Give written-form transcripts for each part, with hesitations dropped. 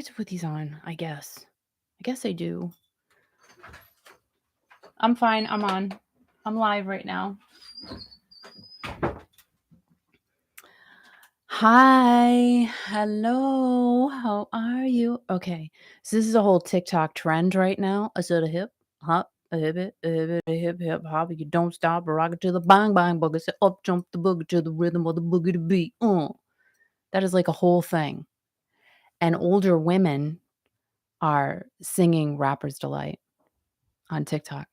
have to put these on, I guess. I guess I do. I'm fine. I'm on. I'm live right now. Hi. Hello. How are you? Okay. So this is a whole TikTok trend right now. I said a hip hop, a hip it, a hip it, a hip hop. You don't stop, rock it to the bang bang boogie. Say up jump the boogie to the rhythm of the boogie to beat. That is like a whole thing. And older women are singing Rapper's Delight on TikTok.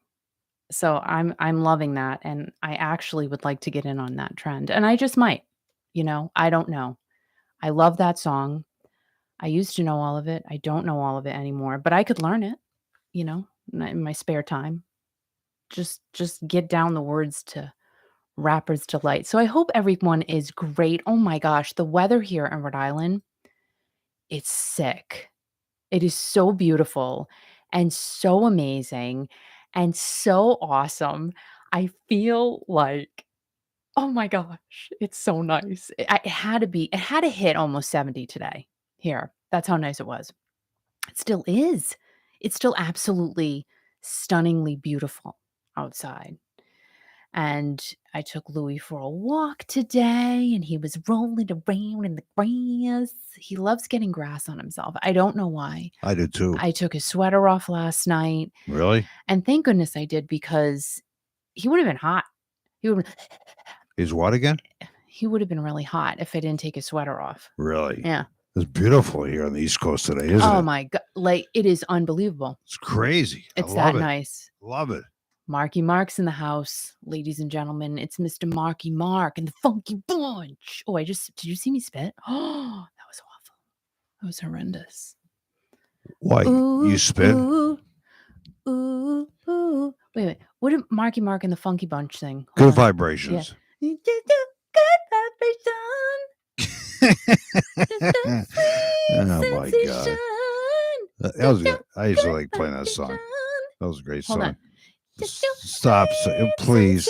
So I'm loving that, and I actually would like to get in on that trend, and I just might, I don't know. I love that song. I used to know all of it. I don't know all of it anymore, but I could learn it, in my spare time. Just get down the words to Rapper's Delight. So I hope everyone is great. Oh my gosh, the weather here in Rhode Island, it's sick. It is so beautiful and so amazing and so awesome. I feel like, oh my gosh, it's so nice. It had to hit almost 70 today here. That's how nice it was. It still is. It's still absolutely stunningly beautiful outside. And I took Louis for a walk today, and he was rolling around in the grass. He loves getting grass on himself. I don't know why. I do too. I took his sweater off last night. Really? And thank goodness I did, because he would have been hot. He's what again? He would have been really hot if I didn't take his sweater off. Really? Yeah. It's beautiful here on the East Coast today, isn't it? Oh my God. Like, it is unbelievable. It's crazy. It's that nice. Love it. Marky Mark's in the house, ladies and gentlemen. It's Mr. Marky Mark and the Funky Bunch. Oh, did you see me spit? Oh, that was awful. That was horrendous. Why? You spit? Ooh, ooh, ooh. Wait. What did Marky Mark and the Funky Bunch sing? Good vibrations. Yeah. Good vibration. Oh my God. That was good. I used to like playing that song. That was a great song. Hold on. Stop, please.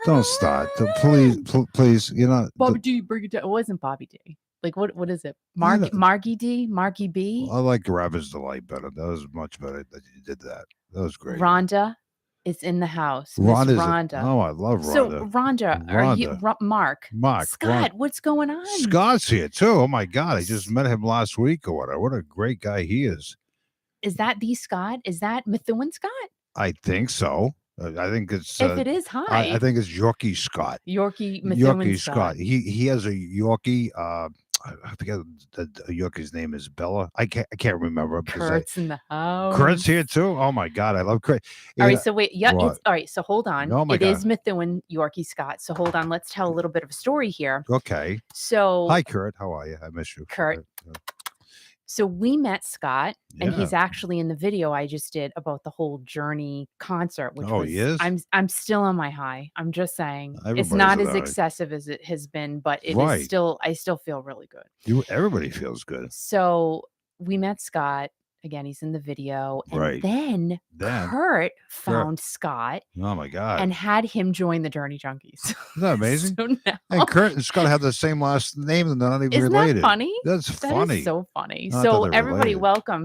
Don't stop. Please. Bobby D, bring it down. It wasn't Bobby D. Like, what is it? Marky D? Marky B? I like Rapper's Delight better. That was much better that you did that. That was great. Rhonda is in the house. Rhonda. I love Rhonda. So, Rhonda, are you Mark? Scott, what's going on? Scott's here too. Oh my God. I just met him last week or whatever. What a great guy he is. Is that the Scott? Is that Methuen Scott? I think so. I think it's if it is, hi. I think it's Yorkie Scott. Yorkie Methuen Scott. He has a Yorkie. I forget the Yorkie's name is Bella. I can't remember. Kurt's in the house. Kurt's here too. Oh my God, I love Kurt. All right, so wait, all right. So hold on. Oh my God. Is Methuen Yorkie Scott. So hold on. Let's tell a little bit of a story here. Okay. So hi, Kurt. How are you? I miss you, Kurt. So we met Scott, and he's actually in the video I just did about the whole Journey concert. Which he is? I'm still on my high. I'm just saying it's not as excessive as it has been, but it is still. I still feel really good. Everybody feels good. So we met Scott. Again, he's in the video. And then Kurt found Scott. Oh, my God. And had him join the Journey Junkies. Isn't that amazing? So now, and Kurt and Scott have the same last name and they're not even Isn't related. That funny? That's funny. That is so funny. So everybody, welcome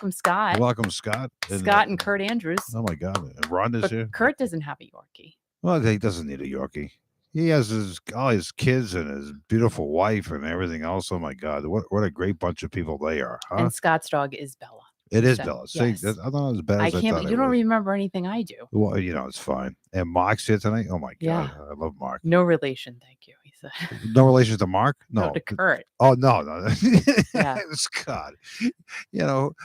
Scott. Welcome, Scott. Scott and Kurt Andrews. Oh, my God. And Rhonda's here. Kurt doesn't have a Yorkie. Well, he doesn't need a Yorkie. He has all his kids and his beautiful wife and everything else. Oh my God, what a great bunch of people they are, huh? And Scott's dog is Bella. It is Bella. See, yes. I thought it was bad. I can't. But you don't remember anything I do. Well, it's fine. And Mark's here tonight. Oh my God, I love Mark. No relation, thank you. He said. No relation to Mark. No, to Kurt. Oh no. Yeah, Scott.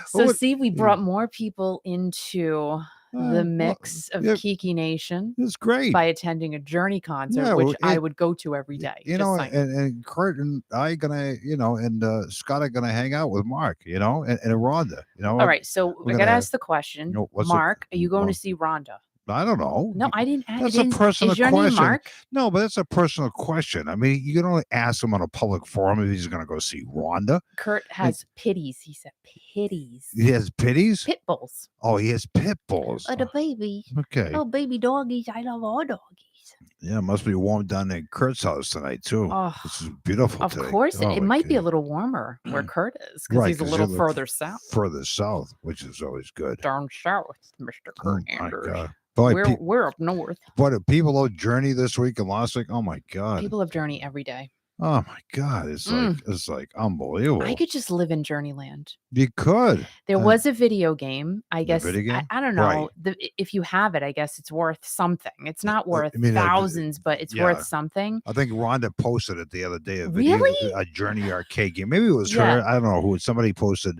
So see, we brought more people into the mix of Kiki Nation. It's great by attending a Journey concert, which I would go to every day. And Kurt and I gonna, and Scott are gonna hang out with Mark, and Rhonda. All right, so I gotta ask the question, Mark, are you going to see Rhonda? I don't know. No, I didn't ask. That's a personal question. Name Mark? No, but that's a personal question. I mean, you can only ask him on a public forum if he's going to go see Rhonda. Kurt has pitties. He said pitties. He has pitties? Pit bulls. Oh, he has pit bulls. Oh, the baby. Okay. Oh, baby doggies. I love all doggies. Yeah, it must be warm down at Kurt's house tonight too. Oh, This is beautiful of today. course, Oh it my might be a god. little warmer where Kurt is because Right, he's a because you little look further south. further south, which is always good. Down south, Mr. Kurt Oh my Anders. god. Boy, We're up north. but people on Journey this week and last week. Oh my god. People have Journey every day. Oh my god. It's like unbelievable. I could just live in Journeyland. You could. There was a video game. I guess video game? I don't Right. know. If you have it, I guess it's worth something. It's not worth I mean, thousands, but it's yeah. worth something. I think Rhonda posted it the other day. Really? A Journey arcade game. Maybe it was her. I don't know who. Somebody posted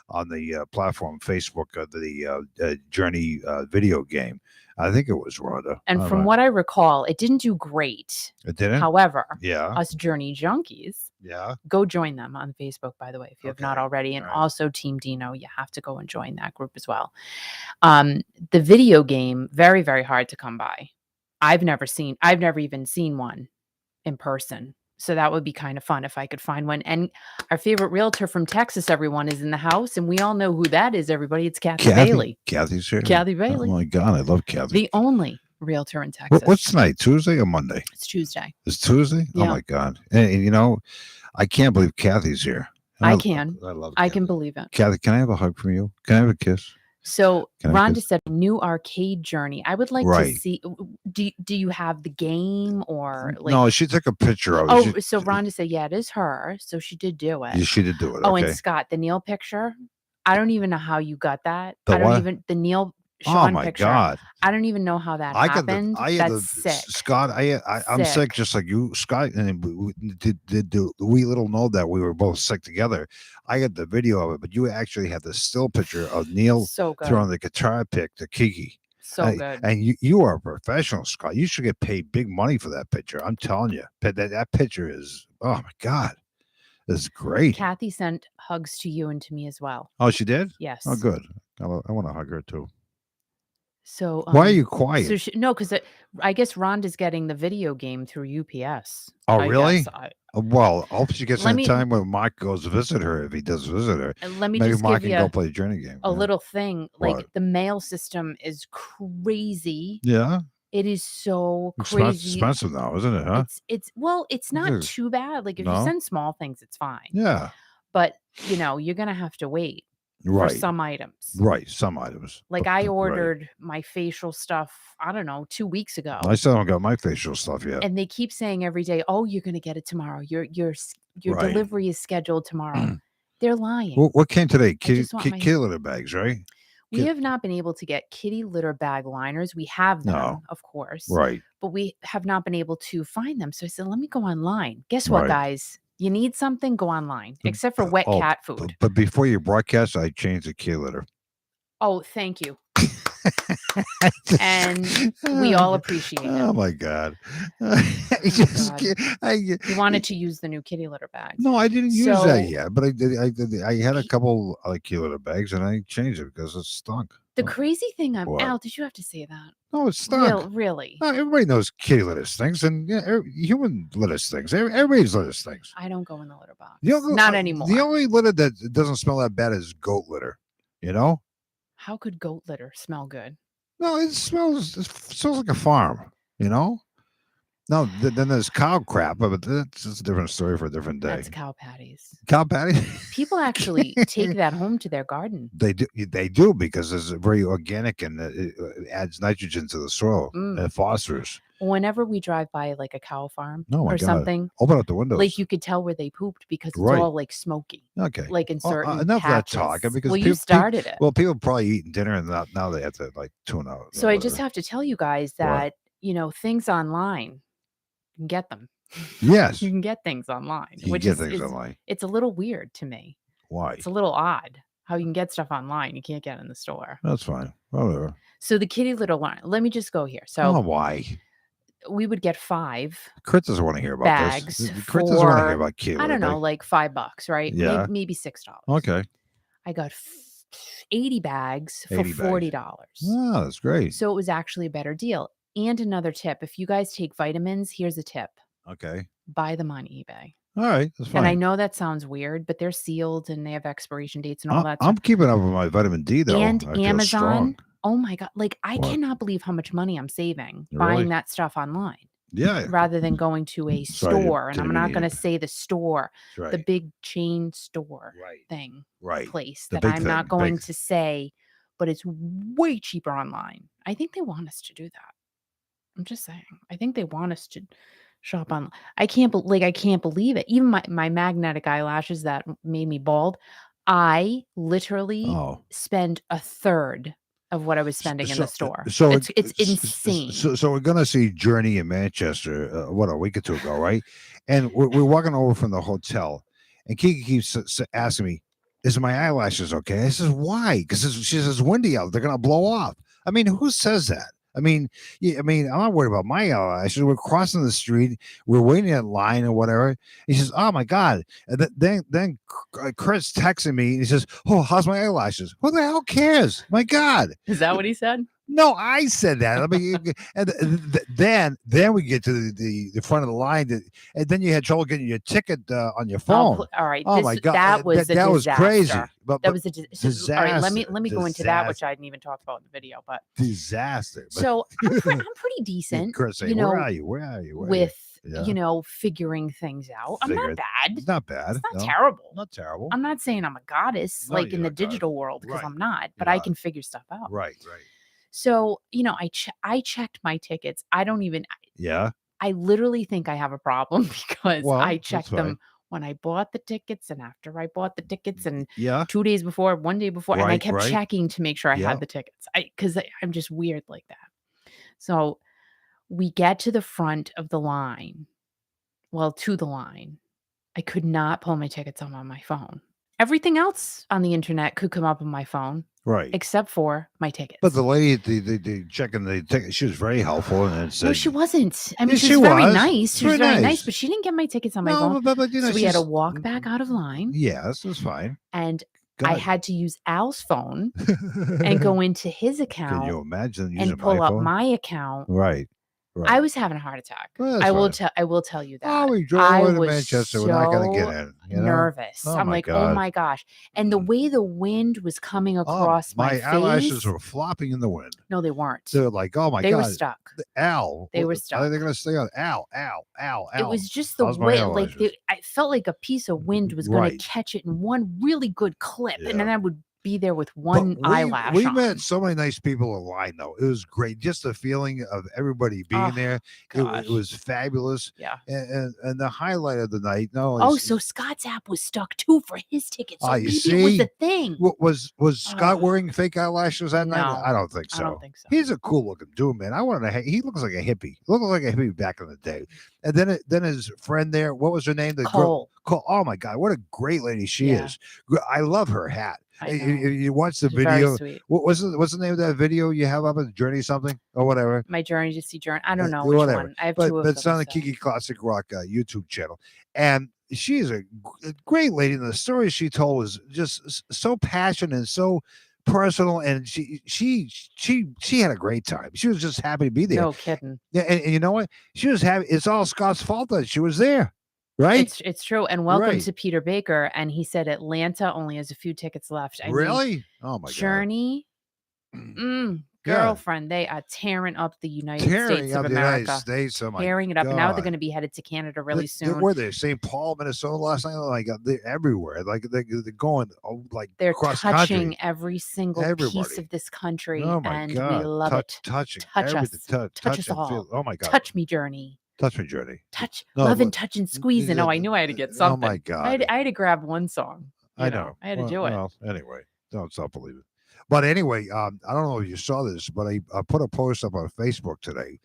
on the platform Facebook the Journey video game. I think it was Rhonda. And from what I recall, it didn't do great. It didn't. However, yeah, us Journey junkies, go join them on Facebook, by the way, if you have not already. And also Team Dino, you have to go and join that group as well. The video game, very, very hard to come by. I've never even seen one in person. So that would be kind of fun if I could find one. And our favorite realtor from Texas, everyone, is in the house. And we all know who that is, everybody. It's Kathy Bailey. Kathy's here. Kathy Bailey. Oh, my God. I love Kathy. The only realtor in Texas. What's tonight? Tuesday or Monday? It's Tuesday. It's Tuesday? Yeah. Oh, my God. And I can't believe Kathy's here. I can. I love I can believe it. Kathy, can I have a hug from you? Can I have a kiss? So Rhonda said new arcade Journey. I would like to see. Do you have the game or like? No, she took a picture of it. So Rhonda said, yeah, it is her. So she did do it. Yeah, she did do it. Oh, okay. And Scott, the Neil picture. I don't even know how you got that. The Neil Sean oh my picture. God. I don't even know how that happened. That's sick. Scott, I'm sick just like you, Scott, and we little know that we were both sick together. I got the video of it, but you actually had the still picture of Neil throwing the guitar pick to Kiki. So good. And you are a professional, Scott. You should get paid big money for that picture. I'm telling you. That picture is, oh my God. It's great. Kathy sent hugs to you and to me as well. Oh, she did? Yes. Oh, good. I want to hug her too. So why are you quiet? No, because I guess Rhonda's getting the video game through UPS. Oh, really? Well, I hope she gets in time when Mark goes to visit her, if he does visit her. And let me maybe just Mark give can you go play the Journey game. A little thing. Like the mail system is crazy. Yeah. It is so crazy. It's expensive now, isn't it? Huh? It's not too bad. Like if you send small things, it's fine. Yeah. But you're gonna have to wait. For some items. Right, some items. Like I ordered my facial stuff, I don't know, 2 weeks ago. I still haven't got my facial stuff yet. And they keep saying every day, "Oh, you're going to get it tomorrow. Your delivery is scheduled tomorrow." They're lying. What came today? Kitty litter bags, right? We have not been able to get kitty litter bag liners. We have them, of course. Right. But we have not been able to find them. So I said, let me go online. Guess what, guys? You need something, go online, except for wet cat food. But before you broadcast, I changed the kitty litter. Oh, thank you. And we all appreciate it. Oh my God. You wanted to use the new kitty litter bags. No, I didn't use that yet, but I had a couple of kitty litter bags and I changed it because it stunk. The crazy thing, Al, did you have to say that? No, it stunk. Really? Everybody knows kitty litter stinks, and human litter stinks. Everybody's litter stinks. I don't go in the litter box. Not anymore. The only litter that doesn't smell that bad is goat litter. How could goat litter smell good? No, it smells like a farm. No, then there's cow crap, but that's a different story for a different day. That's cow patties. Cow patties? People actually take that home to their garden. They do because it's very organic and it adds nitrogen to the soil and phosphorus. Whenever we drive by like a cow farm something, open up the windows. Like you could tell where they pooped because it's all like smoky. Okay. Like in certain enough patches. of that talk. Because you started it. Well, people probably eating dinner and now they have to like tune out. So I just have to tell you guys that, things online, you can get them. Yes. You can get things online. Online. It's a little weird to me. Why? It's a little odd how you can get stuff online. You can't get it in the store. That's fine. Whatever. So the kitty litter line, let me just go here. So why? We would get 5 Chris doesn't want to hear about bags this. Chris doesn't want to hear about kitty litter. I don't know, like $5, right? Yeah. Maybe $6. Okay. I got 80 bags for $40. Oh, that's great. So it was actually a better deal. And another tip, if you guys take vitamins, here's a tip. Okay. Buy them on eBay. All right, that's fine. And I know that sounds weird, but they're sealed and they have expiration dates and all that stuff. I'm keeping up with my vitamin D though. And Amazon. Oh my God. Like I cannot believe how much money I'm saving buying that stuff online. Yeah. rather than going to a store. And I'm not going to say the store, the big chain store thing, place that I'm not going to say, but it's way cheaper online. I think they want us to do that. I'm just saying. I think they want us to shop online. I can't believe it. Even my magnetic eyelashes that made me bald, I literally spend a third of what I was spending in the store. So it's insane. So we're gonna see Journey in Manchester, a week or two ago, right? And we're walking over from the hotel, and Kiki keeps asking me, "Is my eyelashes okay?" I says, "Why?" Because she says windy out. They're gonna blow off. I mean, who says that? I mean, I'm not worried about my eyelashes. We're crossing the street. We're waiting in line or whatever. He says, "Oh my God!" And then Chris texting me. He says, "Oh, how's my eyelashes?" Who the hell cares? My God! Is that what he said? No, I said that. I mean, and then we get to the front of the line, and then you had trouble getting your ticket on your phone. All right. Oh my God, that was that was crazy. But that was a disaster. All right, let me go into that, which I didn't even talk about in the video. But disaster. So I'm pretty decent. Chris, where are you? Where are you? With figuring things out. I'm not bad. It's not bad. It's not terrible. Not terrible. I'm not saying I'm a goddess like in the digital world because I'm not, but I can figure stuff out. Right. So, I checked my tickets. I don't even. Yeah. I literally think I have a problem because I checked them when I bought the tickets and after I bought the tickets and 2 days before, 1 day before, and I kept checking to make sure I had the tickets. Because I'm just weird like that. So we get to the front of the line. Well, to the line. I could not pull my tickets on my phone. Everything else on the internet could come up on my phone. Right. Except for my tickets. But the lady, the checking the ticket, she was very helpful. And said, no, she wasn't. I mean, she was very nice. She was very nice, but she didn't get my tickets on my phone. But, so we had to walk back out of line. Yes, that's fine. And I had to use Al's phone and go into his account. Can you imagine and pull up my account? Right. I was having a heart attack. Well, I will tell you that. Oh, we drove to Manchester. We're not going to get in. Nervous. I'm like, oh my gosh. And the way the wind was coming across my face. My eyelashes were flopping in the wind. No, they weren't. They're like, oh my God. They were stuck. Al. They were stuck. Are they going to stay on? Al. It was just the way, I felt like a piece of wind was going to catch it in one really good clip. Yeah. And then I would be there with one eyelash. We met so many nice people in line, though. It was great. Just the feeling of everybody being there. It was fabulous. Yeah. And the highlight of the night. So Scott's app was stuck too for his ticket. So maybe it was the thing. Was Scott wearing fake eyelashes that night? I don't think so. I don't think so. He's a cool looking dude, man. He looks like a hippie. Looked like a hippie back in the day. And then his friend there, what was her name? Cole. Oh my God, what a great lady she is. I love her hat. You watch the video. What's the name of that video you have up at Journey something or whatever? My Journey to see Journey. I don't know which one. I have two of them. But it's on the Kiki Classic Rock YouTube channel. And she is a great lady. And the story she told was just so passionate and so personal. And she had a great time. She was just happy to be there. No kidding. Yeah, and you know what? She was happy. It's all Scott's fault that she was there. Right. It's true. And welcome to Peter Baker. And he said Atlanta only has a few tickets left. Really? Oh my God. Journey. Girlfriend, they are tearing up the United States of America. Tearing it up. And now they're going to be headed to Canada really soon. Were they? St. Paul, Minnesota last night? Like they're everywhere. Like they're going they're cross touching country. every single piece of this country. Oh my and God. We love it. Touch us. Touch us all. Oh my God. Touch me, Journey. Touch me, Journey. Loving, touching, squeezing. Oh, I knew I had to get something. Oh my God. I had to grab one song. I know. I had to do it. Well, anyway, don't stop believing. But anyway, I don't know if you saw this, but I put a post up on Facebook today.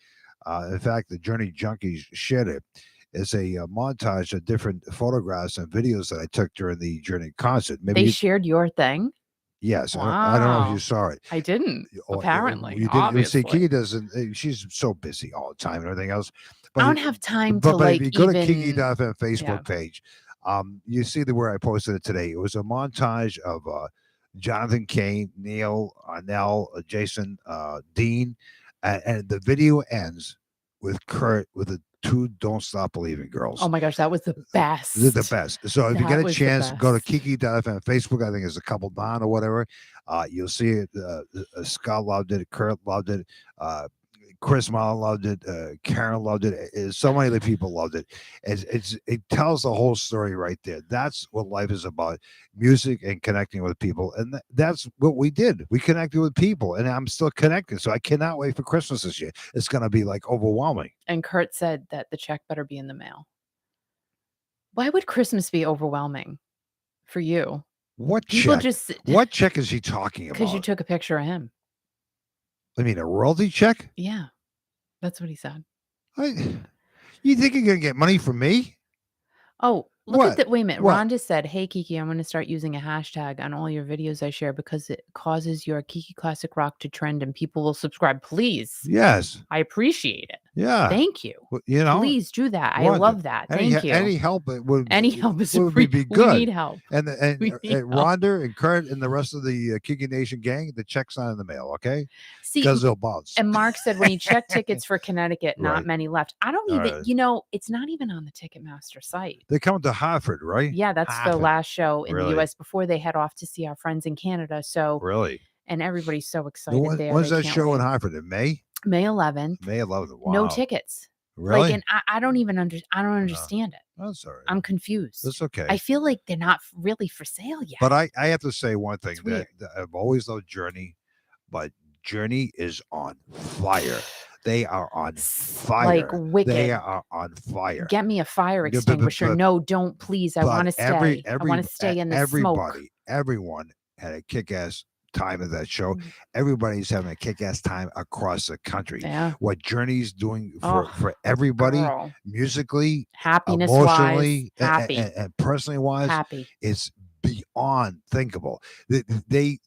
In fact, the Journey Junkies shared it. It's a montage of different photographs and videos that I took during the Journey concert. Maybe they shared your thing? Yes. Wow. I don't know if you saw it. I didn't, apparently. You didn't. See, Kiki doesn't. She's so busy all the time and everything else. But I don't have time to but if you go to Kiki.fm Facebook page, you see where I posted it today. It was a montage of Jonathan Kane, Neil, Nell, Jason, Dean, and the video ends with Kurt with the two Don't Stop Believing girls. Oh my gosh, that was the best. The best. So if you get a chance, go to Kiki.fm Facebook. I think it's a couple down or whatever. You'll see it. Scott loved it. Kurt loved it. Chris Marlon loved it. Karen loved it. So many other people loved it. It tells the whole story right there. That's what life is about: music and connecting with people. And that's what we did. We connected with people, and I'm still connected. So I cannot wait for Christmas this year. It's going to be like overwhelming. And Kurt said that the check better be in the mail. Why would Christmas be overwhelming for you? What check? What check is he talking about? Because you took a picture of him. I mean, a royalty check? Yeah, that's what he said. You think you're going to get money from me? Oh, look at that. Wait a minute. Rhonda said, "Hey, Kiki, I'm going to start using a hashtag on all your videos I share because it causes your Kiki Classic Rock to trend and people will subscribe. Please." Yes. I appreciate it. Yeah. Thank you. Well, please do that. I love that. Thank you. Any help would be good. We need help. And Rhonda and Kurt and the rest of the Kiki Nation gang, the check's not in the mail, okay? See, because they'll bounce. And Mark said when he checked tickets for Connecticut, not many left. I don't even, it's not even on the Ticketmaster site. They're coming to Hartford, right? Yeah, that's the last show in the U.S. before they head off to see our friends in Canada. So really, and everybody's so excited there. When's that show in Hartford? In May? May 11th. May 11th. Wow. No tickets. Really? Like, and I don't even I don't understand it. That's all right. I'm confused. That's okay. I feel like they're not really for sale yet. But I have to say one thing that I've always loved Journey, but Journey is on fire. They are on fire. Like wicked. They are on fire. Get me a fire extinguisher. No, don't please. I want to stay. I want to stay in the smoke. Everyone had a kick-ass time of that show. Everybody's having a kick-ass time across the country. Yeah. What Journey's doing for everybody, musically, happiness emotionally, happy. And personally wise, happy. It's beyond thinkable. They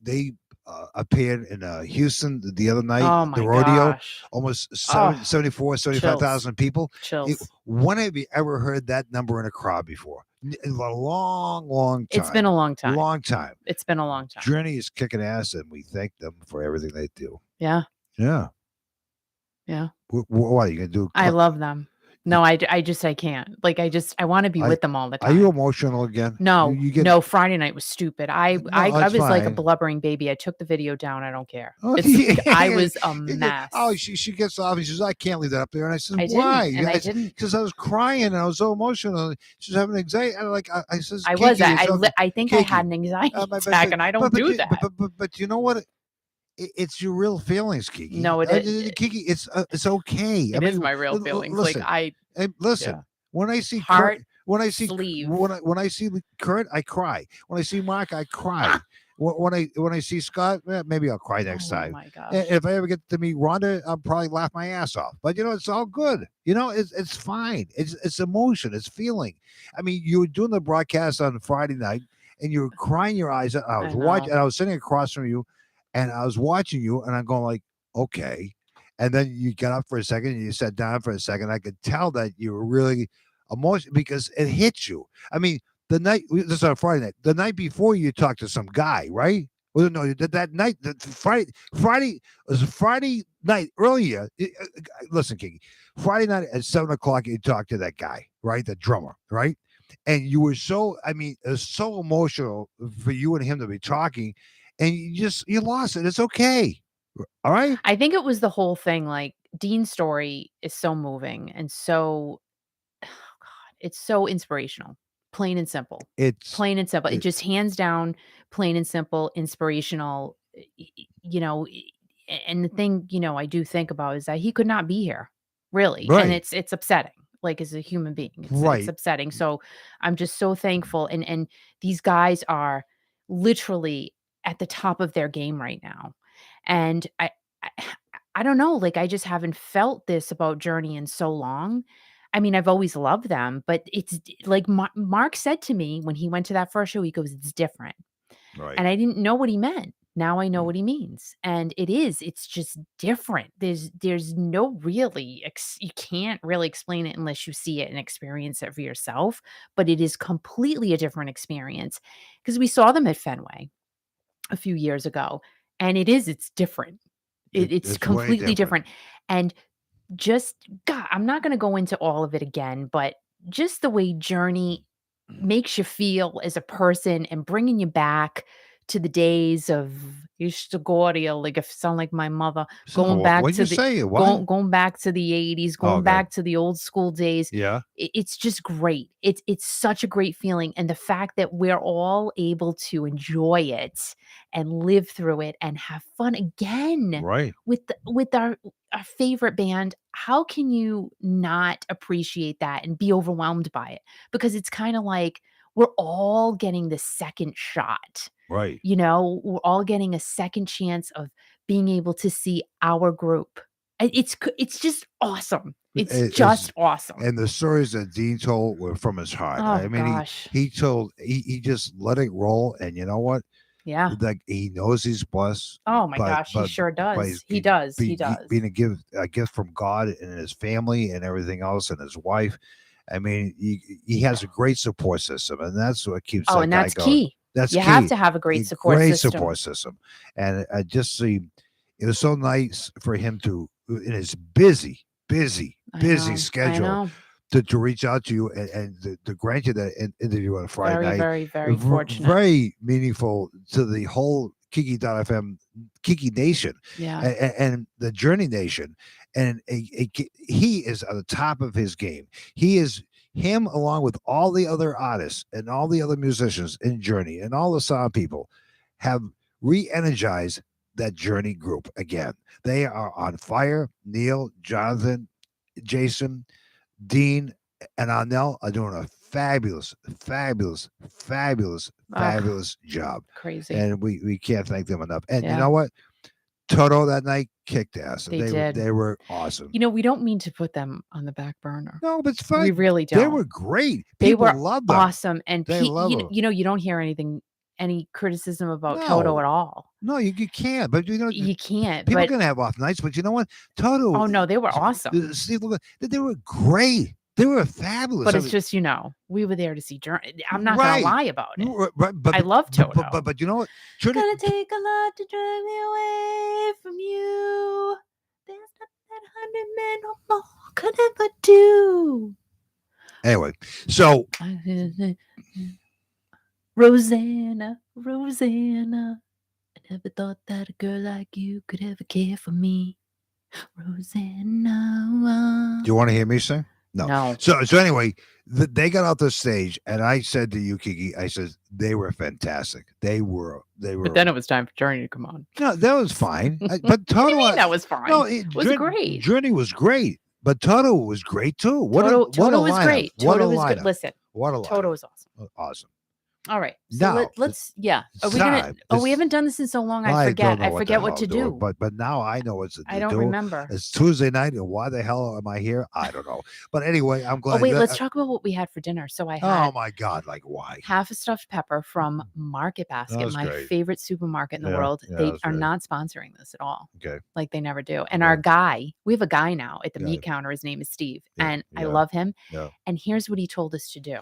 appeared in Houston the other night, the rodeo, gosh. Almost 75,000 people. Chills. When have you ever heard that number in a crowd before? In a long, long time. It's been a long time. Long time. It's been a long time. Journey is kicking ass, and we thank them for everything they do. Yeah. Yeah. Yeah. What are you going to do? I love them. No, I can't. Like, I want to be with them all the time. Are you emotional again? No, no. Friday night was stupid. I was like a blubbering baby. I took the video down. I don't care. I was a mess. Oh, she gets off and she says, "I can't leave that up there." And I said, "Why?" And I didn't because I was crying and I was so emotional. She's having anxiety. I says, "I was. I think Kiki, I had an anxiety attack, and I don't do that." But you know what? It's your real feelings, Kiki. No, it is. Kiki, it's okay. It is my real feelings. Listen, listen. Yeah. When I see Heart, Kurt, when I see Kurt, I cry. When I see Mark, I cry. When I see Scott, maybe I'll cry next time. Oh my gosh. If I ever get to meet Rhonda, I'll probably laugh my ass off. But it's all good. It's fine. It's emotion. It's feeling. I mean, you were doing the broadcast on Friday night, and you were crying your eyes out. I was watching, and I was sitting across from you. And I was watching you, and I'm going like, okay. And then you got up for a second, and you sat down for a second. I could tell that you were really emotional because it hit you. I mean, this is on Friday night. The night before, you talked to some guy, right? Well, no, that night, Friday was Friday night earlier. Listen, Kiki, Friday night at 7:00, you talked to that guy, right? The drummer, right? And you were it was so emotional for you and him to be talking. And you lost it. It's okay. All right. I think it was the whole thing. Like, Dean's story is so moving and so, it's so inspirational. Plain and simple. It's plain and simple. It just hands down, plain and simple, inspirational. And the thing, I do think about is that he could not be here, really, right. And it's upsetting. Like, as a human being, it's upsetting. So I'm just so thankful. And these guys are literally at the top of their game right now. And I don't know, like, I just haven't felt this about Journey in so long. I mean, I've always loved them, but it's like Mark said to me when he went to that first show, he goes, "It's different." Right. And I didn't know what he meant. Now I know what he means. And it's just different. There's no really, you can't really explain it unless you see it and experience it for yourself, but it is completely a different experience because we saw them at Fenway a few years ago, and it's different. It's completely different. And just, God, I'm not going to go into all of it again, but just the way Journey makes you feel as a person and bringing you back to the days of Gordia, like if sound like my mother, So what'd you say? What? going back to the 80s, going back to the old school days. Yeah. It's just great. It's such a great feeling. And the fact that we're all able to enjoy it and live through it and have fun again Right. with our favorite band, how can you not appreciate that and be overwhelmed by it? Because it's kind of like we're all getting the second shot. Right. You know, we're all getting a second chance of being able to see our group. It's just awesome. It's just awesome. And the stories that Dean told were from his heart. Oh, I mean, gosh. he just let it roll. And you know what? Yeah. Like he knows he's blessed. Oh my gosh, he sure does. He does. He does. Being a gift from God and his family and everything else and his wife. I mean, he has a great support system, and that's what keeps that guy that's going. key. That's you key. have to have a great support system. And I just see it was so nice for him to in his busy schedule to reach out to you and to grant you that interview on Friday night. Very, very fortunate. Very meaningful to the whole Kiki.fm, Kiki Nation, and the Journey Nation. And he is at the top of his game. Him along with all the other artists and all the other musicians in Journey and all the sound people have re-energized that Journey group again. They are on fire. Neil, Jonathan, Jason, Dean, and Arnell are doing a fabulous job. Crazy. And we can't thank them enough. And you know what? Toto that night kicked ass. They did. They were awesome. You know, we don't mean to put them on the back burner. No, but it's fine. We really don't. They were great. People loved them. Awesome. And you don't hear any criticism about Toto at all. No, you can't. But you can't. People can have off nights, but you know what? Toto. Oh no, they were awesome. Steve, they were great. They were fabulous. But it's just, we were there to see Journey. I'm not going to lie about it. But I love Toto. But you know what? Gonna take a lot to drive me away from you. There's nothing that 100 men or more could ever do. Anyway, so Rosanna, I never thought that a girl like you could ever care for me. Rosanna. Do you want to hear me sing? No. So anyway, they got off the stage, and I said to you, Kiki, I said they were fantastic. They were. But then it was time for Journey to come on. No, that was fine. But Toto, that was fine. No, it was great. Journey was great, but Toto was great too. Toto was great. Toto was good. Listen, what a lineup. Toto was awesome. Awesome. All right. So let's Are we gonna we haven't done this in so long I forget what to do. But now I know what to do. I don't remember. It's Tuesday night, and why the hell am I here? I don't know. But anyway, I'm glad. Oh wait, let's talk about what we had for dinner. So I had oh my God, like why? Half a stuffed pepper from Market Basket, my favorite supermarket in the world. They are not sponsoring this at all. Okay. Like they never do. And our guy, we have a guy now at the meat counter. His name is Steve. And I love him. Yeah. And here's what he told us to do.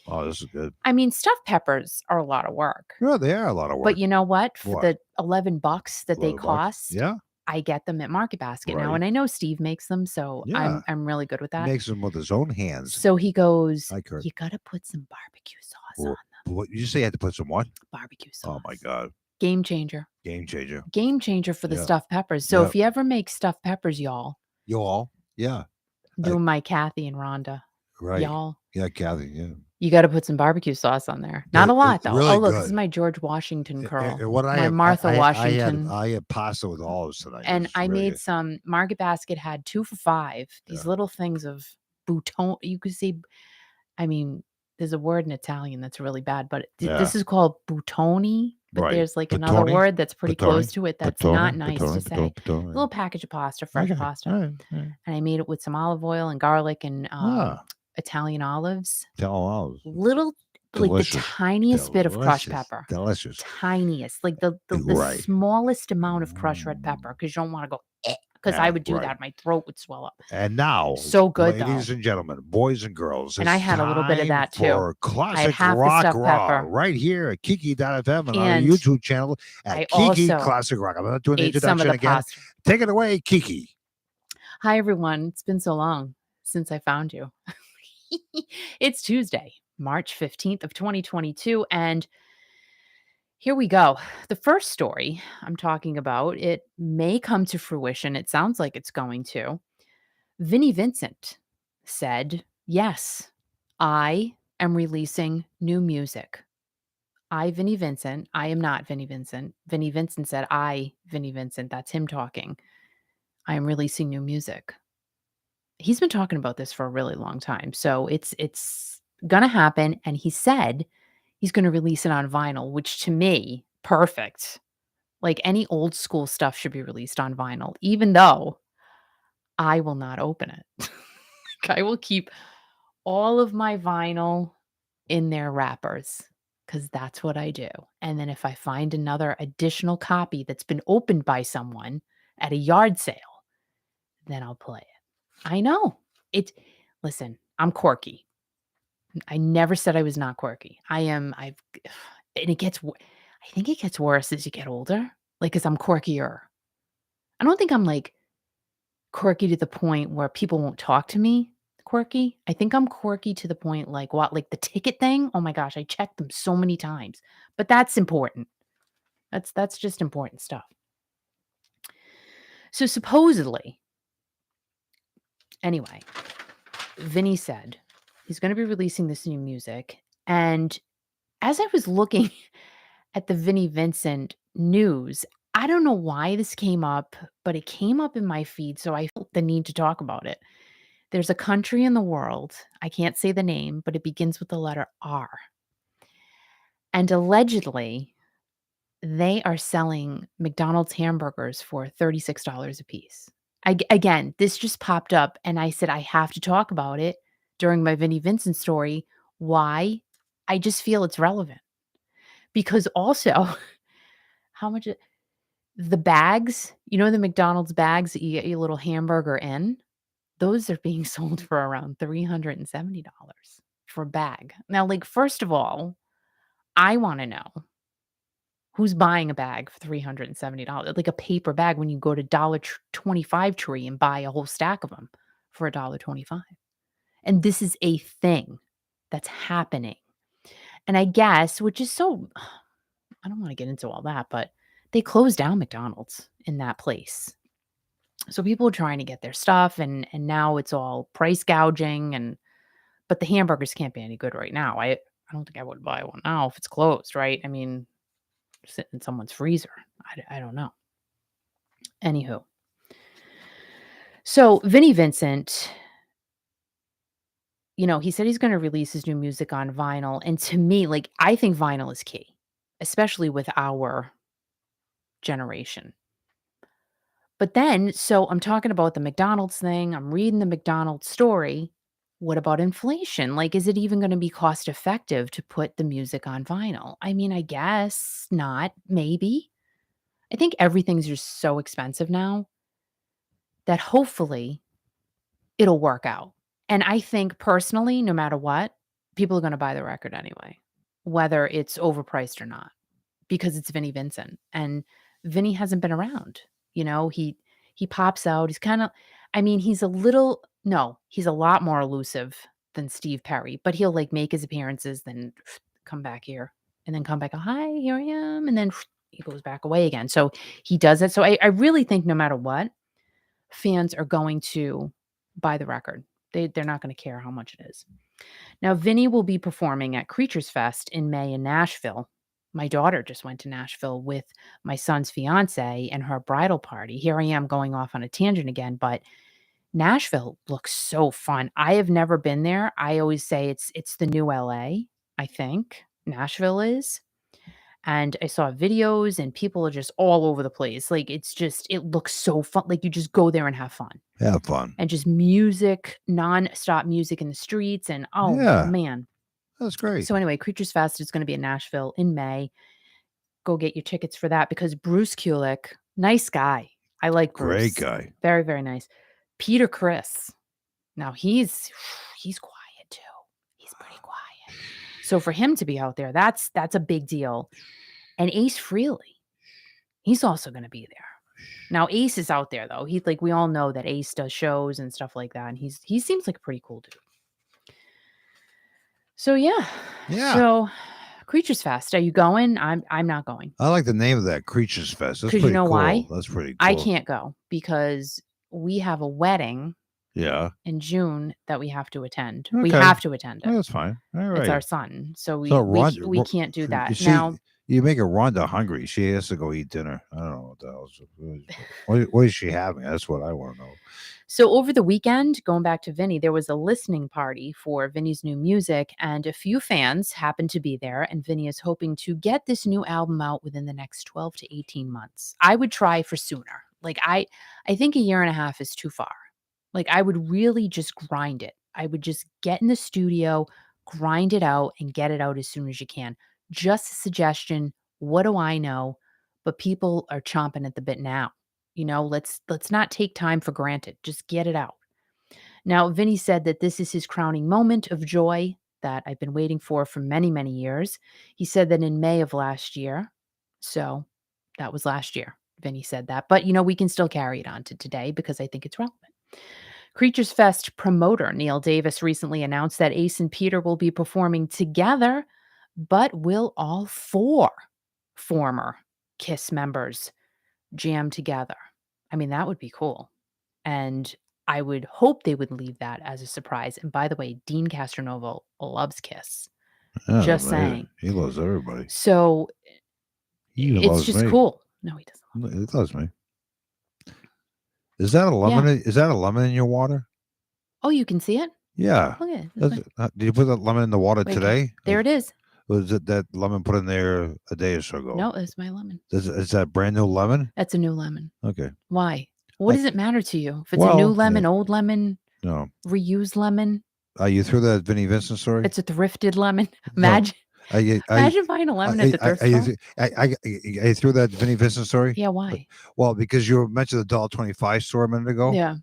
Oh, this is good. I mean, stuffed peppers are a lot of work. Yeah, they are a lot of work. But you know what? For the $11 that they cost, yeah, I get them at Market Basket now. And I know Steve makes them, so I'm really good with that. He makes them with his own hands. So he goes, you got to put some barbecue sauce on them. What you say you had to put some what? Barbecue sauce. Oh my God. Game changer. Game changer. Game changer for the stuffed peppers. So if you ever make stuffed peppers, y'all. Yeah. Doing my Kathy and Rhonda. Right. Y'all. Yeah, Kathy, yeah. You got to put some barbecue sauce on there. Not a lot, though. Really oh, look, good. This is my George Washington curl. My Martha Washington. I had pasta with olives tonight. And I made some. Market Basket had 2 for $5. These little things of bouton. You could see, I mean, there's a word in Italian that's really bad, but this is called boutoni. But there's like another word that's pretty close to it that's not nice to say. A little package of pasta, fresh pasta. And I made it with some olive oil and garlic and Italian olives. Little, delicious. Like the tiniest bit of crushed pepper. Delicious. Tiniest. Like the smallest amount of crushed red pepper, because you don't want to go, because I would do that. My throat would swell up. And now, so good, ladies and gentlemen, boys and girls. And I had a little bit of that too. For classic rock raw, right here at Kiki.fm and our YouTube channel at Kiki Classic Rock. I'm not doing the introduction again. Pasta. Take it away, Kiki. Hi, everyone. It's been so long since I found you. It's Tuesday, March 15th of 2022. And Here we go. The first story I'm talking about, it may come to fruition. It sounds like it's going to. Vinnie Vincent said, "Yes, I am releasing new music." Vinnie Vincent, I am not Vinnie Vincent. Vinnie Vincent said, Vinnie Vincent, that's him talking. I am releasing new music. He's been talking about this for a really long time. So it's gonna happen. And he said he's gonna release it on vinyl, which to me, perfect. Like any old school stuff should be released on vinyl, even though I will not open it. I will keep all of my vinyl in their wrappers because that's what I do. And then if I find another additional copy that's been opened by someone at a yard sale, then I'll play it. I know. Listen, I'm quirky. I never said I was not quirky. And I think it gets worse as you get older, like, because I'm quirkier. I don't think I'm, like, quirky to the point where people won't talk to me quirky. I think I'm quirky to the point, like, what? Like, the ticket thing? Oh my gosh, I checked them so many times, but that's important. That's just important stuff. So, supposedly anyway, Vinny said he's gonna be releasing this new music, and as I was looking at the Vinnie Vincent news, I don't know why this came up, but it came up in my feed, so I felt the need to talk about it. There's a country in the world, I can't say the name, but it begins with the letter R. And allegedly, they are selling McDonald's hamburgers for $36 a piece. Again, this just popped up and I said, I have to talk about it during my Vinnie Vincent story. Why? I just feel it's relevant. Because also, how much the bags, the McDonald's bags that you get your little hamburger in, those are being sold for around $370 for a bag. Now, like, first of all, I wanna know who's buying a bag for $370, like a paper bag when you go to $1.25 Tree and buy a whole stack of them for $1.25. And this is a thing that's happening. And I guess, which is so I don't wanna get into all that, but they closed down McDonald's in that place. So people are trying to get their stuff and now it's all price gouging but the hamburgers can't be any good right now. I don't think I would buy one now if it's closed, right? I mean, sit in someone's freezer. I don't know. Anywho. So Vinnie Vincent, he said he's gonna release his new music on vinyl, and to me, like, I think vinyl is key, especially with our generation. But then so I'm talking about the McDonald's thing, I'm reading the McDonald's story. What about inflation? Like, is it even gonna be cost effective to put the music on vinyl? I mean, I guess not, maybe. I think everything's just so expensive now that hopefully it'll work out. And I think personally, no matter what, people are gonna buy the record anyway, whether it's overpriced or not, because it's Vinnie Vincent, and Vinnie hasn't been around, he pops out, he's kinda I mean, he's a lot more elusive than Steve Perry, but he'll, like, make his appearances, then come back here, and then come back, "Oh, hi, here I am," and then he goes back away again, so he does it, so I really think no matter what, fans are going to buy the record. They're not gonna care how much it is. Now, Vinny will be performing at Creatures Fest in May in Nashville. My daughter just went to Nashville with my son's fiance and her bridal party. Here I am going off on a tangent again, but Nashville looks so fun. I have never been there. I always say it's the new LA, I think. Nashville is. And I saw videos and people are just all over the place. Like, it looks so fun. Like, you just go there and have fun. Have fun. And just music, nonstop music in the streets. And oh Yeah. man. That's great. So anyway, Creatures Fest is going to be in Nashville in May. Go get your tickets for that because Bruce Kulick, nice guy. I like Bruce. Great guy. Very, very nice. Peter Criss. Now he's quiet too. He's pretty quiet. So for him to be out there, that's a big deal. And Ace Frehley, he's also going to be there. Now Ace is out there though. He's like, we all know that Ace does shows and stuff like that, and he seems like a pretty cool dude. So yeah. Yeah. So Creatures Fest. Are you going? I'm not going. I like the name of that, Creatures Fest. That's Because pretty you know cool. why? That's pretty I cool. can't go because we have a wedding in June that we have to attend. Okay. We have to attend it. Oh, that's fine. All right. It's our son. So we can't do that. You see, Now, you make Rhonda hungry. She has to go eat dinner. I don't know what the hell. What is she having? That's what I want to know. So over the weekend, going back to Vinnie, there was a listening party for Vinnie's new music, and a few fans happened to be there, and Vinnie is hoping to get this new album out within the next 12 to 18 months. I would try for sooner. Like I think a year and a half is too far. Like I would really just grind it. I would just get in the studio, grind it out, and get it out as soon as you can. Just a suggestion. What do I know? But people are chomping at the bit now. Let's not take time for granted. Just get it out. Now, Vinnie said that this is his crowning moment of joy that I've been waiting for many, many years. He said that in May of last year. So that was last year. Vinnie said that. But, we can still carry it on to today because I think it's relevant. Creatures Fest promoter Neil Davis recently announced that Ace and Peter will be performing together, but will all 4 former KISS members jam together? I mean, that would be cool. And I would hope they would leave that as a surprise. And by the way, Dean Castronovo loves KISS. Just saying. He loves everybody. So it's just cool. No, he doesn't. He loves me. Is that a lemon? Yeah. Is that a lemon in your water? Oh, you can see it? Yeah. Look at it. Did you put that lemon in the water today? There it is. Was it that lemon put in there a day or so ago? No, it's my lemon. Is that brand new lemon? That's a new lemon. Okay. Why? What does it matter to you? If it's a new lemon, old lemon, reused lemon? You threw that Vinnie Vincent story? It's a thrifted lemon. Imagine. Imagine buying a lemon at the thrift store. I threw that Vinnie Vincent story? Yeah, why? Well, because you mentioned the $1.25 store a minute ago. Yeah.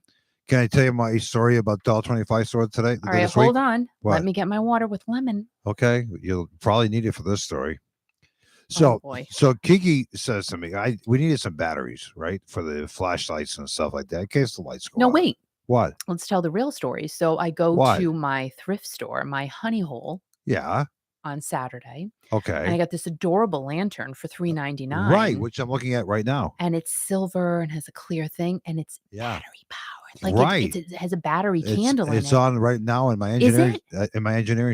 Can I tell you my story about $1.25 store today? All right, hold on. What? Let me get my water with lemon. Okay. You'll probably need it for this story. So Kiki says to me, we needed some batteries, right? For the flashlights and stuff like that, in case the lights go out. No, wait. What? Let's tell the real story. So I go to my thrift store, my Honey Hole. Yeah. On Saturday. Okay. And I got this adorable lantern for $3.99. Right, which I'm looking at right now. And it's silver and has a clear thing, and it's battery powered. Like it has a battery candle in it. It's on right now in my engineering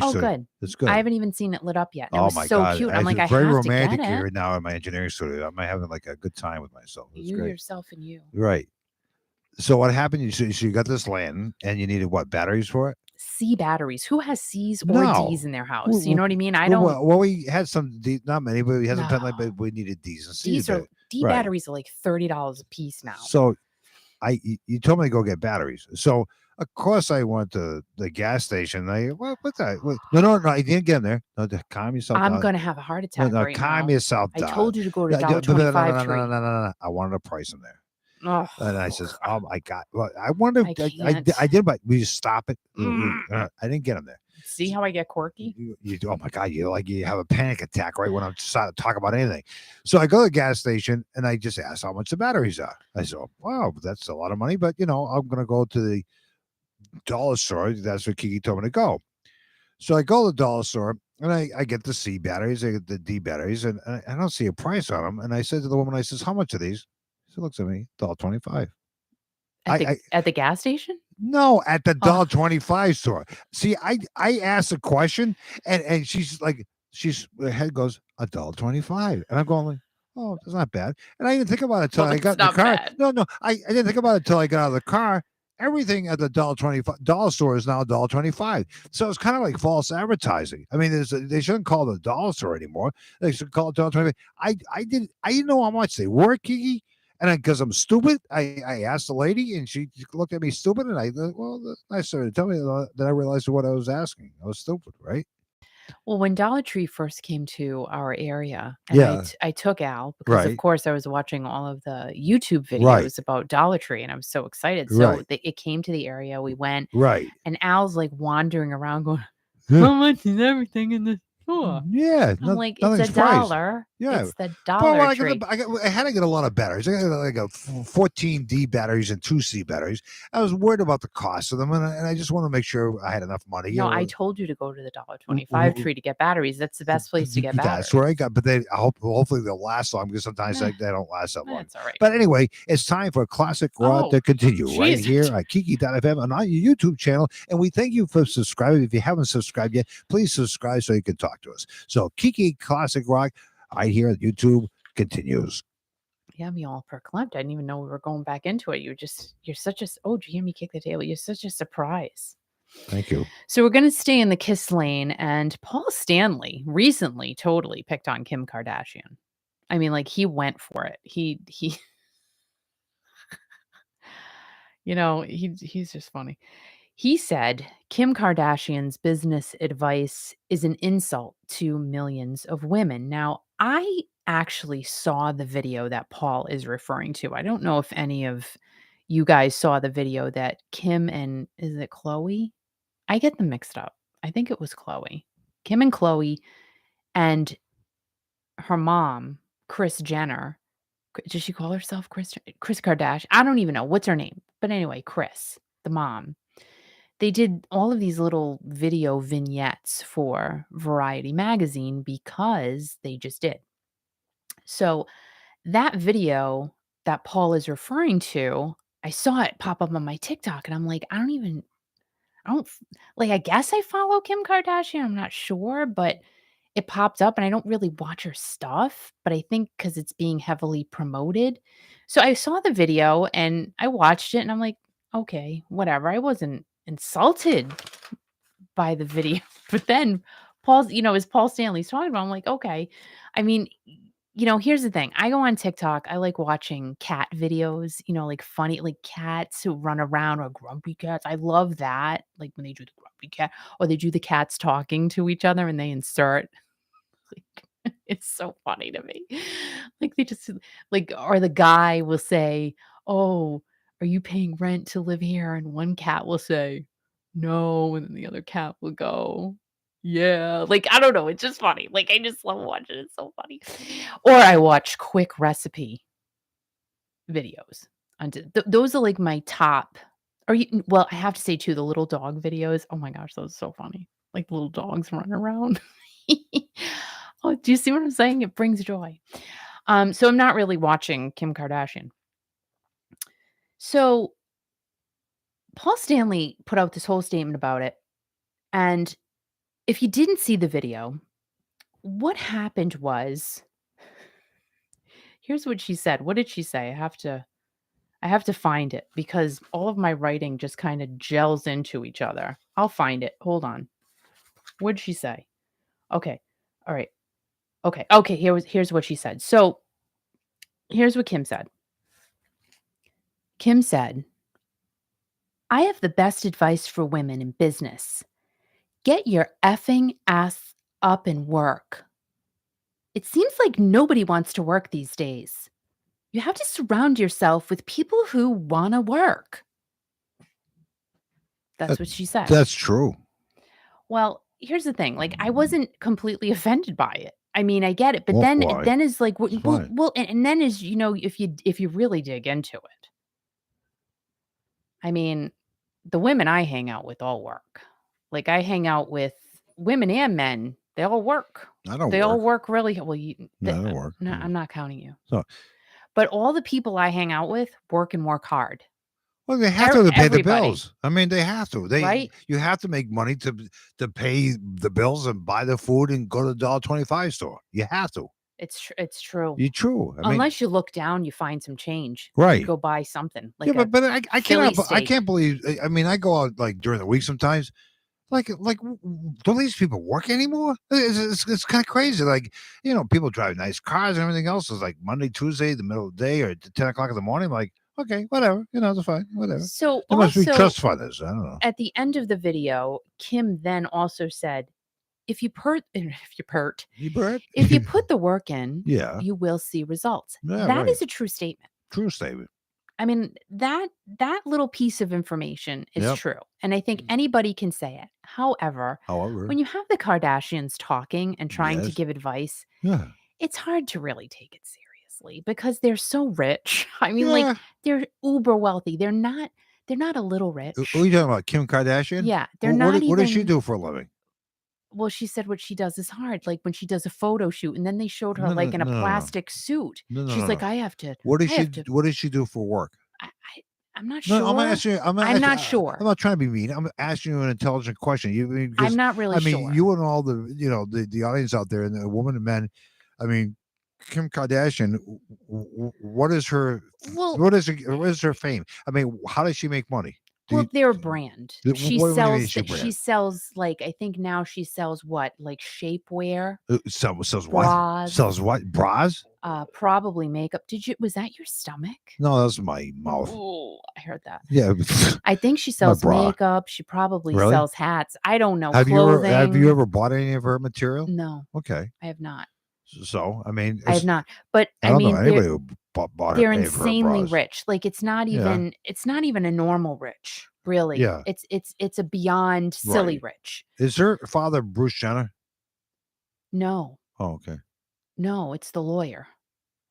studio. Good. It's good. I haven't even seen it lit up yet. Oh my God. Cute. I'm like, it's very romantic here now in my engineering studio. I'm having like a good time with myself. It's great. Yourself and you. Right. So what happened? You got this lantern and you needed what, batteries for it? C batteries. Who has C's or D's in their house? You know what I mean? I don't. Well, we had some D, not many, but we had some pen light, but we needed D's and C's. D batteries are like $30 a piece now. So you told me to go get batteries. So of course I went to the gas station. What's that? No, I didn't get in there. No, calm yourself down. I'm gonna have a heart attack. No, calm yourself down. I told you to go to $1.25. No. I wanted a price in there. Oh, and I says, "Oh my God!" Well, I wanted. I did, but we just stop it. I didn't get them there. See how I get quirky? Oh my God! You have a panic attack right when I'm trying to talk about anything. So I go to the gas station and I just ask how much the batteries are. I said, "Wow, that's a lot of money," but I'm gonna go to the dollar store. That's where Kiki told me to go. So I go to the dollar store and I get the C batteries, I get the D batteries, and I don't see a price on them. And I said to the woman, I says, "How much are these?" She looks at me, $1.25. At the gas station? No, at the $1.25 store. See, I asked a question and she's like, her head goes, $1.25. And I'm going like, oh, that's not bad. And I didn't think about it until I got in the car. Bad. No, I didn't think about it until I got out of the car. Everything at the $1.25 store is now $1.25. So it's kind of like false advertising. I mean, they shouldn't call it a dollar store anymore. They should call it $1.25. I didn't know how much they were, Kiki. And because I'm stupid, I asked the lady, and she looked at me stupid, and I thought, well, that's nice of her to tell me that. I realized what I was asking. I was stupid, right? Well, when Dollar Tree first came to our area, and I took Al because, of course, I was watching all of the YouTube videos about Dollar Tree, and I was so excited. So it came to the area. We went, and Al's like wandering around, going, "How much is everything in this Sure. Yeah, I'm like, it's nothing's a priced. dollar. Yeah. It's the But Dollar well, Tree. I had to get a lot of batteries. I got like a 14D batteries and 2C batteries. I was worried about the cost of them, and I just want to make sure I had enough money. No, I told you to go to the $1.25 tree to get batteries. That's the best place to get batteries. That's where I got, but hopefully they'll last long because sometimes they don't last that long. That's all right. But anyway, it's time for Classic Rock to continue right here at Kiki.fm and on your YouTube channel. And we thank you for subscribing. If you haven't subscribed yet, please subscribe so you can talk to us. So Kiki Classic Rock right here at YouTube continues. Yeah, me all verklempt. I didn't even know we were going back into it. You're such a, oh, did you hear me kick the table? You're such a surprise. Thank you. So we're going to stay in the kiss lane, and Paul Stanley recently totally picked on Kim Kardashian. I mean, like, he went for it. He he's just funny. He said Kim Kardashian's business advice is an insult to millions of women. Now, I actually saw the video that Paul is referring to. I don't know if any of you guys saw the video that Kim and, is it Chloe? I get them mixed up. I think it was Chloe. Kim and Chloe and her mom, Kris Jenner. Does she call herself Kris Kardashian? I don't even know. What's her name? But anyway, Kris, the mom. They did all of these little video vignettes for Variety magazine because they just did. So that video that Paul is referring to, I saw it pop up on my TikTok and I'm like, I don't like, I guess I follow Kim Kardashian. I'm not sure, but it popped up and I don't really watch her stuff, but I think because it's being heavily promoted. So I saw the video and I watched it and I'm like, okay, whatever. I wasn't insulted by the video. But then as Paul Stanley's talking about, I'm like, okay. I mean, here's the thing. I go on TikTok. I like watching cat videos, like funny, like cats who run around or grumpy cats. I love that. Like when they do the grumpy cat or they do the cats talking to each other and they insert like it's so funny to me. Like they just like, or the guy will say, "Oh, are you paying rent to live here?" And one cat will say, "No," and then the other cat will go, "Yeah." Like, I don't know, it's just funny. Like, I just love watching it. It's so funny. Or I watch quick recipe videos. Those are like my top. Well, I have to say too, the little dog videos. Oh my gosh, those are so funny. Like little dogs running around. Oh, do you see what I'm saying? It brings joy. So I'm not really watching Kim Kardashian. So Paul Stanley put out this whole statement about it. And if you didn't see the video, what happened was, here's what she said. What did she say? I have to find it because all of my writing just kind of gels into each other. I'll find it. Hold on. What did she say? Okay. All right. Okay. Here's what she said. So here's what Kim said. Kim said, "I have the best advice for women in business. Get your effing ass up and work. It seems like nobody wants to work these days. You have to surround yourself with people who want to work." That's what she said. That's true. Well, here's the thing. Like, I wasn't completely offended by it. I mean, I get it, but Well, then is like, Why? and then is, if you really dig into it. I mean, the women I hang out with all work. Like, I hang out with women and men. They all work. They all work really well. No, I don't work. No, I'm not counting you. So, but all the people I hang out with work hard. Well, they have to pay the bills. I mean, they have to. Right? You have to make money to pay the bills and buy the food and go to the $1.25 store. You have to. It's true. You're true. Unless you look down, you find some change. Right. You go buy something. Like but I can't believe. I mean, I go out like during the week sometimes. Like, don't these people work anymore? It's kind of crazy. Like, people drive nice cars and everything else. Is like Monday, Tuesday, the middle of the day, or 10 o'clock in the morning. I'm like, okay, whatever. It's fine. Whatever. So there must be trust funds. I don't know. At the end of the video, Kim then also said, if you put the work in, yeah, you will see results. Yeah, that is a true statement. True statement. I mean, that little piece of information is Yep. true, and I think anybody can say it. However, However, when you have the Kardashians talking and trying to yes. give advice, Yeah. it's hard to really take it seriously because they're so rich. I mean, like, Yeah. they're uber wealthy. They're not a little Who are rich. you talking about? Kim Kardashian? Yeah, they're not What does she even do for a living? well, she said what she does is hard, like, when she does a photo shoot, and then they showed her, No, no, like, in a no, no, no, plastic suit. no, no, She's no, like, no. I have to What does she do for work? I'm not No, I'm sure. asking you. I'm not I'm sure. not trying to be mean. I'm asking you an intelligent question. You I'm because not really I mean, sure. you and all the the audience out there and the women and men. I mean, Kim Kardashian. What is her? Well what is her fame? I mean, how does she make money? Do you, well, they're a brand. She what do you mean sells she she brand? sells, like, I think now she sells what? Like, shapewear, Sells what? bras, Sells what? Bras? probably makeup. Was that your stomach? No, that's my mouth. Oh, I heard that. Yeah, I think she my sells bra. makeup. She probably Really? sells hats. I don't know, Have clothing. you ever bought any of her material? No, Okay. I have not. So, I mean, I have not. But, I I don't know mean, anybody who bought they're any of her insanely bras. rich. Like, it's not Yeah. even a normal rich, really. Yeah. It's a beyond silly Right. rich. Is her father Bruce Jenner? No. Oh, okay. No, it's the lawyer.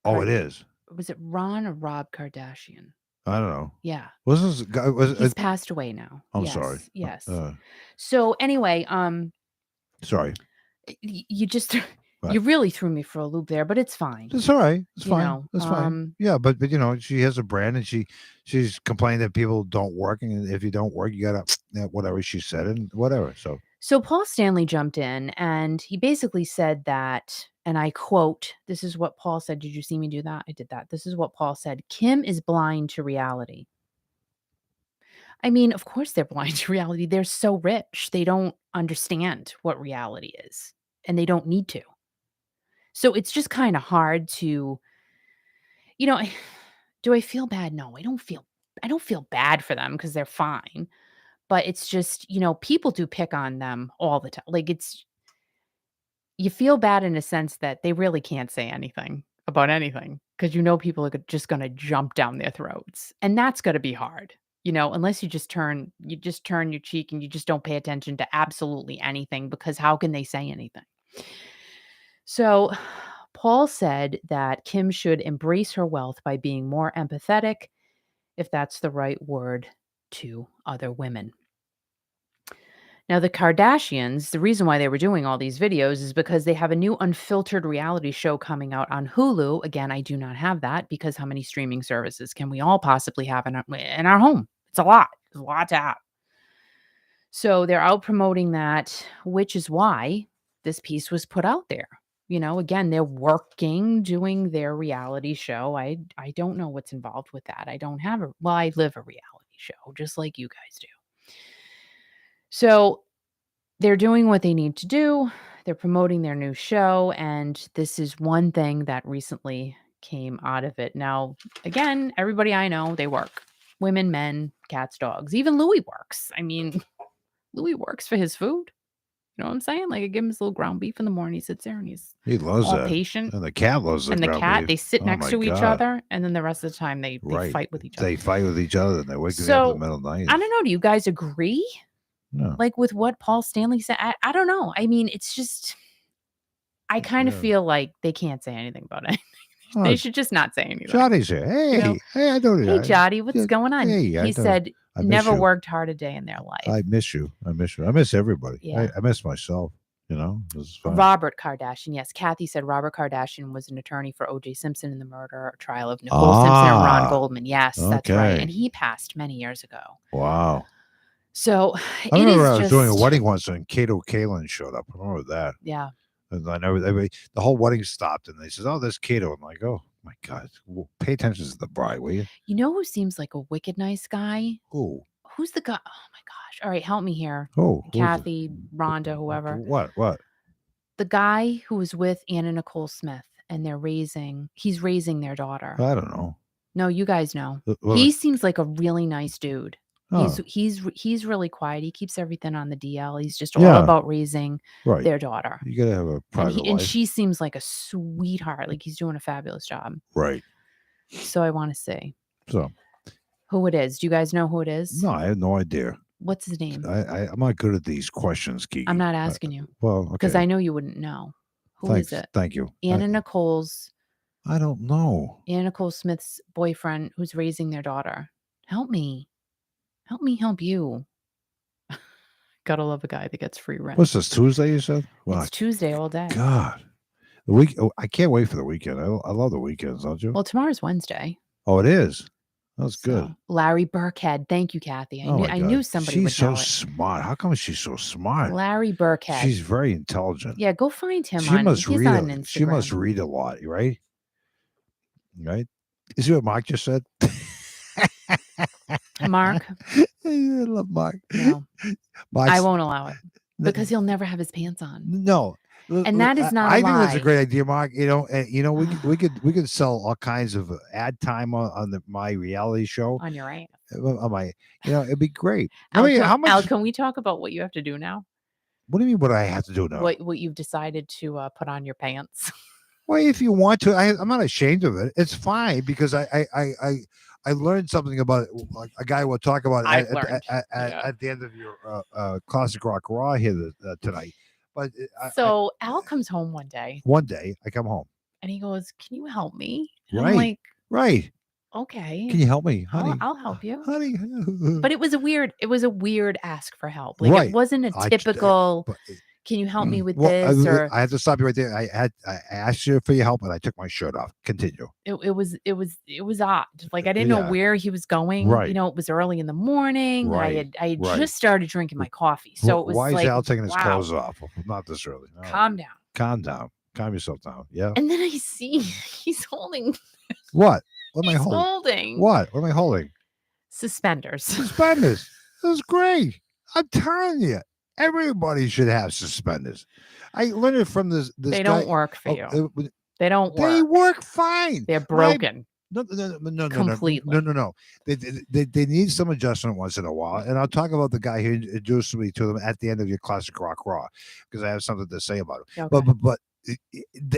Oh, it is. Was it Ron or Rob Kardashian? I don't know. Yeah. Wasn't this guy? He's passed away now. I'm sorry. Yes. So, anyway, Sorry. you just What? you really threw me for a loop there, but it's fine. It's all right. It's You fine. know, It's fine. Yeah, but she has a brand and she's complaining that people don't work, and if you don't work, you gotta whatever she said and whatever. So Paul Stanley jumped in and he basically said that, and I quote, this is what Paul said. Did you see me do that? I did that. This is what Paul said. Kim is blind to reality. I mean, of course they're blind to reality. They're so rich. They don't understand what reality is, and they don't need to. So it's just kind of hard to, you know, do I feel bad? No, I don't feel bad for them because they're fine. But it's just, people do pick on them all the time. Like, you feel bad in a sense that they really can't say anything about anything because people are just going to jump down their throats. And that's going to be hard, unless you just turn your cheek and you just don't pay attention to absolutely anything, because how can they say anything? So Paul said that Kim should embrace her wealth by being more empathetic, if that's the right word, to other women. Now, the Kardashians, the reason why they were doing all these videos is because they have a new unfiltered reality show coming out on Hulu. Again, I do not have that because how many streaming services can we all possibly have in our home? It's a lot. It's a lot to have. So they're out promoting that, which is why this piece was put out there. Again, they're working, doing their reality show. I don't know what's involved with that. I don't have I live a reality show just like you guys do. So they're doing what they need to do. They're promoting their new show. And this is one thing that recently came out of it. Now, again, everybody I know, they work. Women, men, cats, dogs. Even Louis works. I mean, Louis works for his food. You know what I'm saying? Like, I give him his little ground beef in the morning. He sits there and he loves all that. patient. And the cat loves and the ground cat, beef. they sit next to each other. And then the rest of the time, they fight with each other. They fight with each other and they wake me up in the middle of the night. I don't know. Do you guys agree? No. Like with what Paul Stanley said? I don't know. I mean, it's just, I kind of feel like they can't say anything about anything. They should just not say anything. Johnny's here. Hey, hey, I don't know. Hey, Jotty, what's going on? Hey, he said, never worked hard a day in their life. I miss you. I miss everybody. Yeah. I miss myself. Robert Kardashian. Yes. Kathy said Robert Kardashian was an attorney for O.J. Simpson in the murder trial of Nicole Simpson and Ron Goldman. Yes, that's right. And he passed many years ago. Wow. So I remember I was doing a wedding once and Kato Kalin showed up. I remember that. Yeah. And I know the whole wedding stopped and they says, "Oh, there's Kato." I'm like, "Oh my God, pay attention to the bride, will you?" You know who seems like a wicked nice guy? Who? Who's the guy? Oh my gosh! All right, help me here. Who? Kathy, Rhonda, whoever. What? The guy who was with Anna Nicole Smith, and he's raising their daughter. I don't know. No, you guys know. He seems like a really nice dude. Oh. He's really quiet. He keeps everything on the DL. He's just all about raising their daughter. You gotta have a private life. And she seems like a sweetheart. Like he's doing a fabulous job. Right. So I want to see. who it is. Do you guys know who it is? No, I have no idea. What's his name? I'm not good at these questions, Kiki. I'm not asking you. Well, Because okay. I know you wouldn't know. Who is it? Thank you. Anna Nicole's. I don't know. Anna Nicole Smith's boyfriend who's raising their daughter. Help me. Help me help you. Gotta love a guy that gets free rent. What's this, Tuesday, you said? Well, it's Tuesday all day. God. The week. Oh, I can't wait for the weekend. I love the weekends, don't you? Well, tomorrow's Wednesday. Oh, it is? That's good. Larry Burkhead. Thank you, Kathy. I knew somebody would know it. She's so smart. How come she's so smart? Larry Burkhead. She's very intelligent. Yeah, go find him he's on Instagram. Instagram. She must read a lot, right? Right? Is what Mark just said? Mark? I love Mark. No. I won't allow it because he'll never have his pants on. No. And that is not. I think that's a great idea, Mark. We could sell all kinds of ad time on my reality show. On your ass. On my, it'd be great. How much? Al, can we talk about what you have to do now? What do you mean? What I have to do now? What you've decided to put on your pants? Well, if you want to, I'm not ashamed of it. It's fine because I learned something about it. Like a guy will talk about it at the end of your Classic Rock Raw here tonight. But Al comes home one day. One day I come home and he goes, "Can you help me?" And I'm like, right. Okay. Can you help me, honey? I'll help you, honey. But it was a weird ask for help. Like it wasn't a typical. Can you help me with this? I have to stop you right there. I asked you for your help, and I took my shirt off. Continue. It was odd. Like I didn't know where he was going. Right. It was early in the morning. Right. I had just started drinking my coffee, so it was why like, is Al taking his clothes off? Not this early. No. Calm down. Calm down. Calm yourself down. Yeah. And then I see he's holding. What? What am I holding? What am I holding? Suspenders. Suspenders. This is great. I'm telling you. Everybody should have suspenders. I learned it from this they guy. Don't work for you. They don't work. They work fine. They're broken. No, completely. No. They need some adjustment once in a while. And I'll talk about the guy who introduced me to them at the end of your Classic Rock Raw because I have something to say about it. Okay. But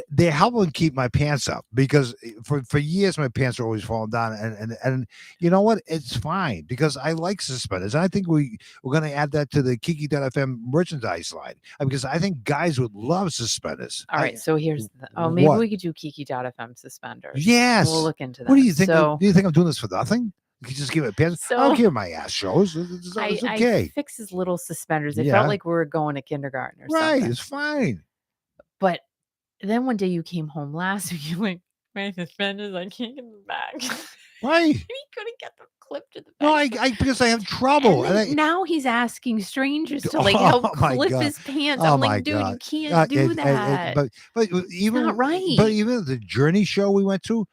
they're helping keep my pants up because for years my pants are always falling down and you know what, it's fine because I like suspenders. I think we're going to add that to the Kiki.fm merchandise line because I think guys would love suspenders. All right, so here's maybe we could do Kiki.fm suspenders. Yes, we'll look into that. What do you think? Do you think I'm doing this for nothing? You just give it pants. I don't care my ass shows. It's okay. I fix his little suspenders. It felt like we were going to kindergarten or something. Right, it's fine. But then one day you came home last week, you're like, my suspenders, I can't get them back. Why? He couldn't get them clipped to the back. No, I because I have trouble. And now he's asking strangers to help clip his pants. I'm like, dude, you can't do that. But even it's not right. But even the Journey show we went to,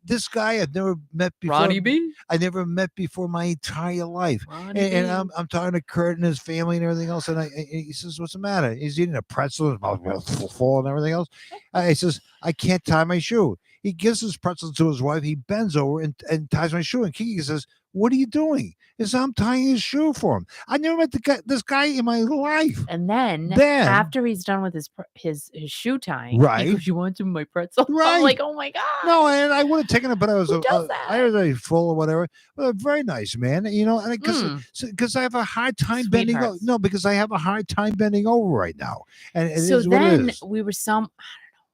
this guy I've never met before. Ronnie B? I never met before my entire life. And I'm talking to Kurt and his family and everything else. And he says, "What's the matter?" He's eating a pretzel, his mouth full and everything else. He says, "I can't tie my shoe." He gives his pretzel to his wife. He bends over and ties my shoe. And Kiki says, "What are you doing?" He says, "I'm tying his shoe for him." I never met this guy in my life. And then after he's done with his shoe tying, right? He goes, "You want some of my pretzel?" Right? I'm like, "Oh my god!" No, and I would have taken it, but I was I was full or whatever. But a very nice man, and because I have a hard time bending over. No, because I have a hard time bending over right now, and it so is then what it is. We were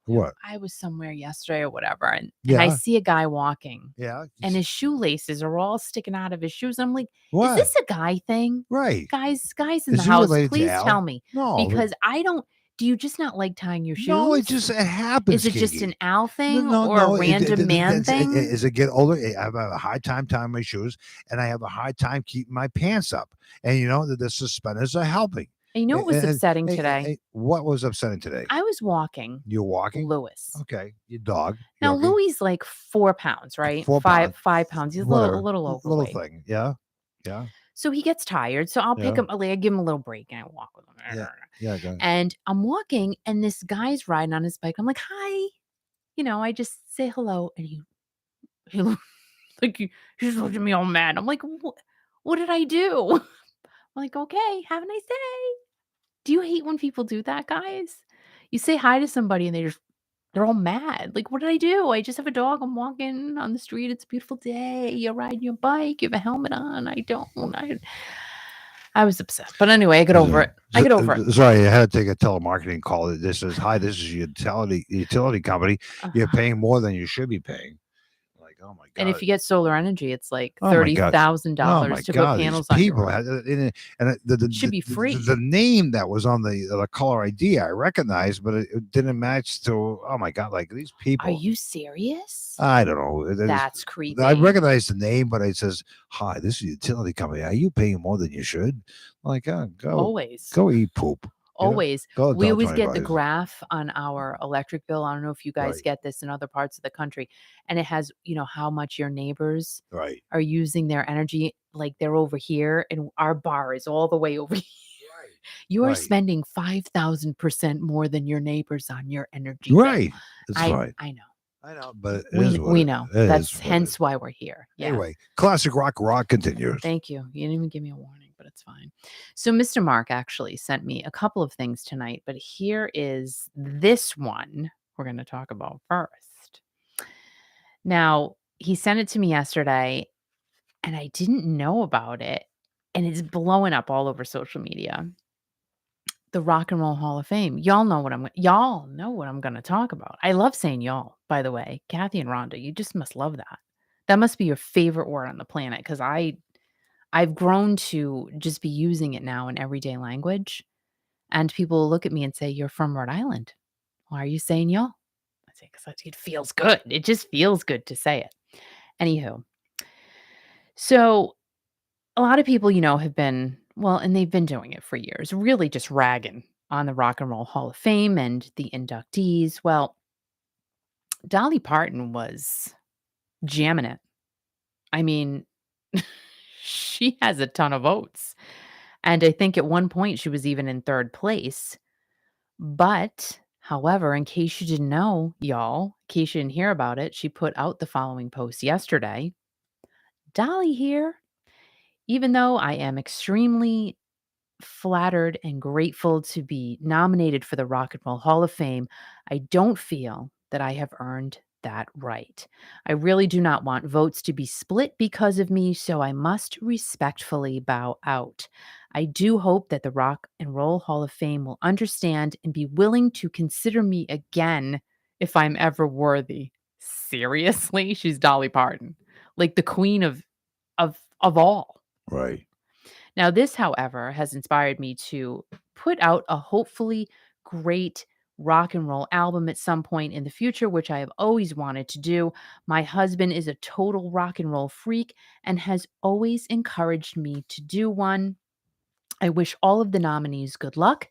What? I was somewhere yesterday or whatever, and I see a guy walking. Yeah. And his shoelaces are all sticking out of his shoes. I'm like, what? Is this a guy thing? Right. Guys in the house, please tell me. No. Because I don't. Do you just not like tying your shoes? No, it happens. Is it just an Al thing or a random man thing? As I get older, I have a hard time tying my shoes, and I have a hard time keeping my pants up. And the suspenders are helping. And you know what was upsetting today? What was upsetting today? I was walking. You're walking? Lewis. Okay. Your dog. Now, Louis like 4 pounds, right? 4 pounds. 5 pounds. He's a little overweight. Little thing. Yeah. Yeah. So he gets tired. So I'll pick him. I give him a little break and I walk with him. Yeah. Go ahead. And I'm walking and this guy's riding on his bike. I'm like, hi. I just say hello. And he looks like he's looking at me all mad. I'm like, what did I do? I'm like, okay, have a nice day. Do you hate when people do that, guys? You say hi to somebody and they just They're all mad. Like, "What did I do? I just have a dog. I'm walking on the street. It's a beautiful day. You're riding your bike. You have a helmet on. I don't. I was upset. But anyway, I get over it. I get over it. Sorry, I had to take a telemarketing call. This is hi. This is your utility company. You're paying more than you should be paying. Like, oh my god! And if you get solar energy, it's like $30,000 to put panels on your roof. And the Should be free. The name that was on the caller ID I recognized, but it didn't match to. Oh my god! Like these people. Are you serious? I don't know. That's creepy. I recognize the name, but it says, "Hi, this is a utility company. Are you paying more than you should?" Like, go eat poop. Always. We always get the graph on our electric bill. I don't know if you guys get this in other parts of the country. And it has, how much your neighbors are using their energy. Like they're over here and our bar is all the way over here. You are spending 5,000% more than your neighbors on your energy bill. Right. That's right. I know. I know, but we know. That's hence why we're here. Yeah. Anyway, classic rock continues. Thank you. You didn't even give me a warning, but it's fine. So Mr. Mark actually sent me a couple of things tonight, but here is this one we're going to talk about first. Now, he sent it to me yesterday, and I didn't know about it, and it's blowing up all over social media. The Rock and Roll Hall of Fame. Y'all know what I'm going to talk about. I love saying y'all, by the way. Kathy and Rhonda, you just must love that. That must be your favorite word on the planet because I've grown to just be using it now in everyday language. And people will look at me and say, "You're from Rhode Island. Why are you saying y'all?" I say, "Because it feels good. It just feels good to say it." Anywho. So a lot of people, have been, and they've been doing it for years, really just ragging on the Rock and Roll Hall of Fame and the inductees. Well, Dolly Parton was jamming it. I mean, she has a ton of votes. And I think at one point she was even in third place. But, however, in case you didn't know, y'all, in case you didn't hear about it, she put out the following post yesterday. Dolly here. Even though I am extremely flattered and grateful to be nominated for the Rock and Roll Hall of Fame, I don't feel that I have earned that right. I really do not want votes to be split because of me, so I must respectfully bow out. I do hope that the Rock and Roll Hall of Fame will understand and be willing to consider me again if I'm ever worthy. Seriously? She's Dolly Parton. Like the queen of all. Right. Now, this, however, has inspired me to put out a hopefully great rock and roll album at some point in the future, which I have always wanted to do. My husband is a total rock and roll freak and has always encouraged me to do one. I wish all of the nominees good luck,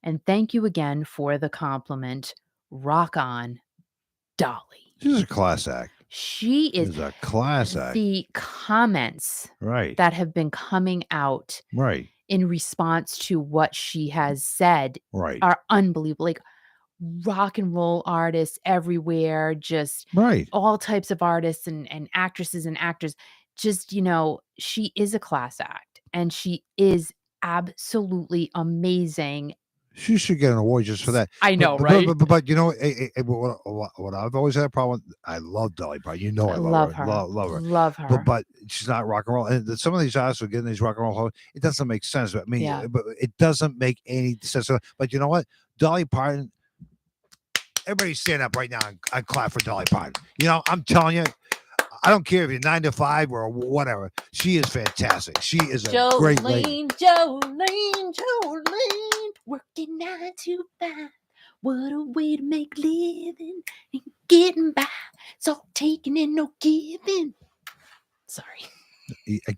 and thank you again for the compliment. Rock on, Dolly. She's a class act. She is a class act. The comments that have been coming out in response to what she has said are unbelievable. Like rock and roll artists everywhere, just all types of artists and actresses and actors. Just, she is a class act and she is absolutely amazing. She should get an award just for that. I know, right? But what I've always had a problem with, I love Dolly Parton. I love her. Love her. But she's not rock and roll. And some of these artists are getting these rock and roll, it doesn't make sense. I mean, but it doesn't make any sense. But you know what? Dolly Parton, everybody stand up right now and clap for Dolly Parton. I'm telling you, I don't care if you're 9 to 5 or whatever. She is fantastic. She is a great lady. Jolene, working 9 to 5. What a way to make living and getting by. It's all taking and no giving. Sorry.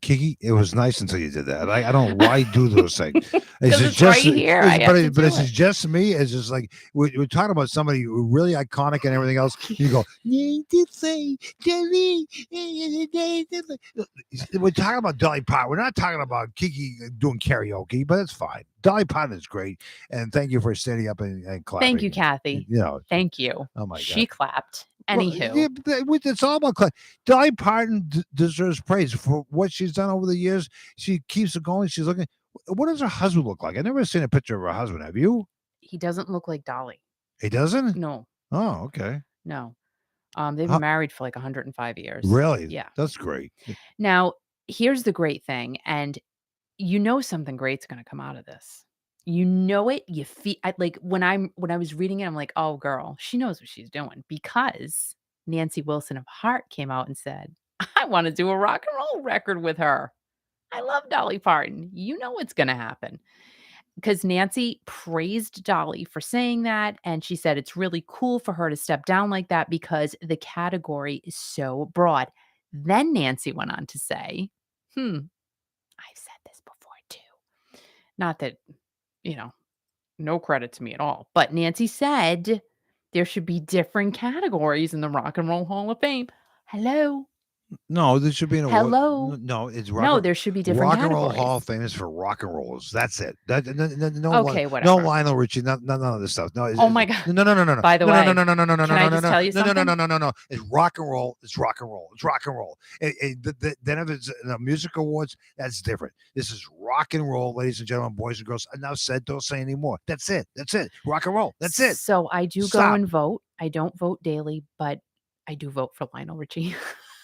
Kiki, it was nice until you did that. I don't know why you do those things. It's just right here. But it's just me. It's just like we're talking about somebody really iconic and everything else. You go, we're talking about Dolly Parton. We're not talking about Kiki doing karaoke, but it's fine. Dolly Parton is great, and thank you for standing up and clapping. Thank you, Kathy. Thank you. Oh my God, she clapped. Anywho, it's all about clap. Dolly Parton deserves praise for what she's done over the years. She keeps it going. She's looking. What does her husband look like? I've never seen a picture of her husband. Have you? He doesn't look like Dolly. He doesn't? No. Oh, okay. No. They've been married for like 105 years. Really? Yeah. That's great. Now, here's the great thing, and something great's gonna come out of this. You know it, you feel like when I was reading it, I'm like, "Oh, girl, she knows what she's doing," because Nancy Wilson of Heart came out and said, "I wanna do a rock and roll record with her. I love Dolly Parton. You know what's gonna happen." Because Nancy praised Dolly for saying that, and she said it's really cool for her to step down like that because the category is so broad. Then Nancy went on to say, I've said this before too. Not that, you know, no credit to me at all, but Nancy said there should be different categories in the Rock and Roll Hall of Fame. Hello? No, there should be an award. Hello? No, it's No, there should be different Rock and Roll categories. Hall of Fame is for rock and rollers. That's it. Okay, No whatever. Lionel Richie, none of this stuff. No, Oh my God. no. By the way, no. can I just tell you something? No. It's rock and roll. It's rock and roll. It's rock and roll. Then if it's music awards, that's different. This is rock and roll, ladies and gentlemen, boys and girls. I now said, don't say anymore. That's it. Rock and roll. That's it. So I do go and vote. I don't vote daily, but I do vote for Lionel Richie.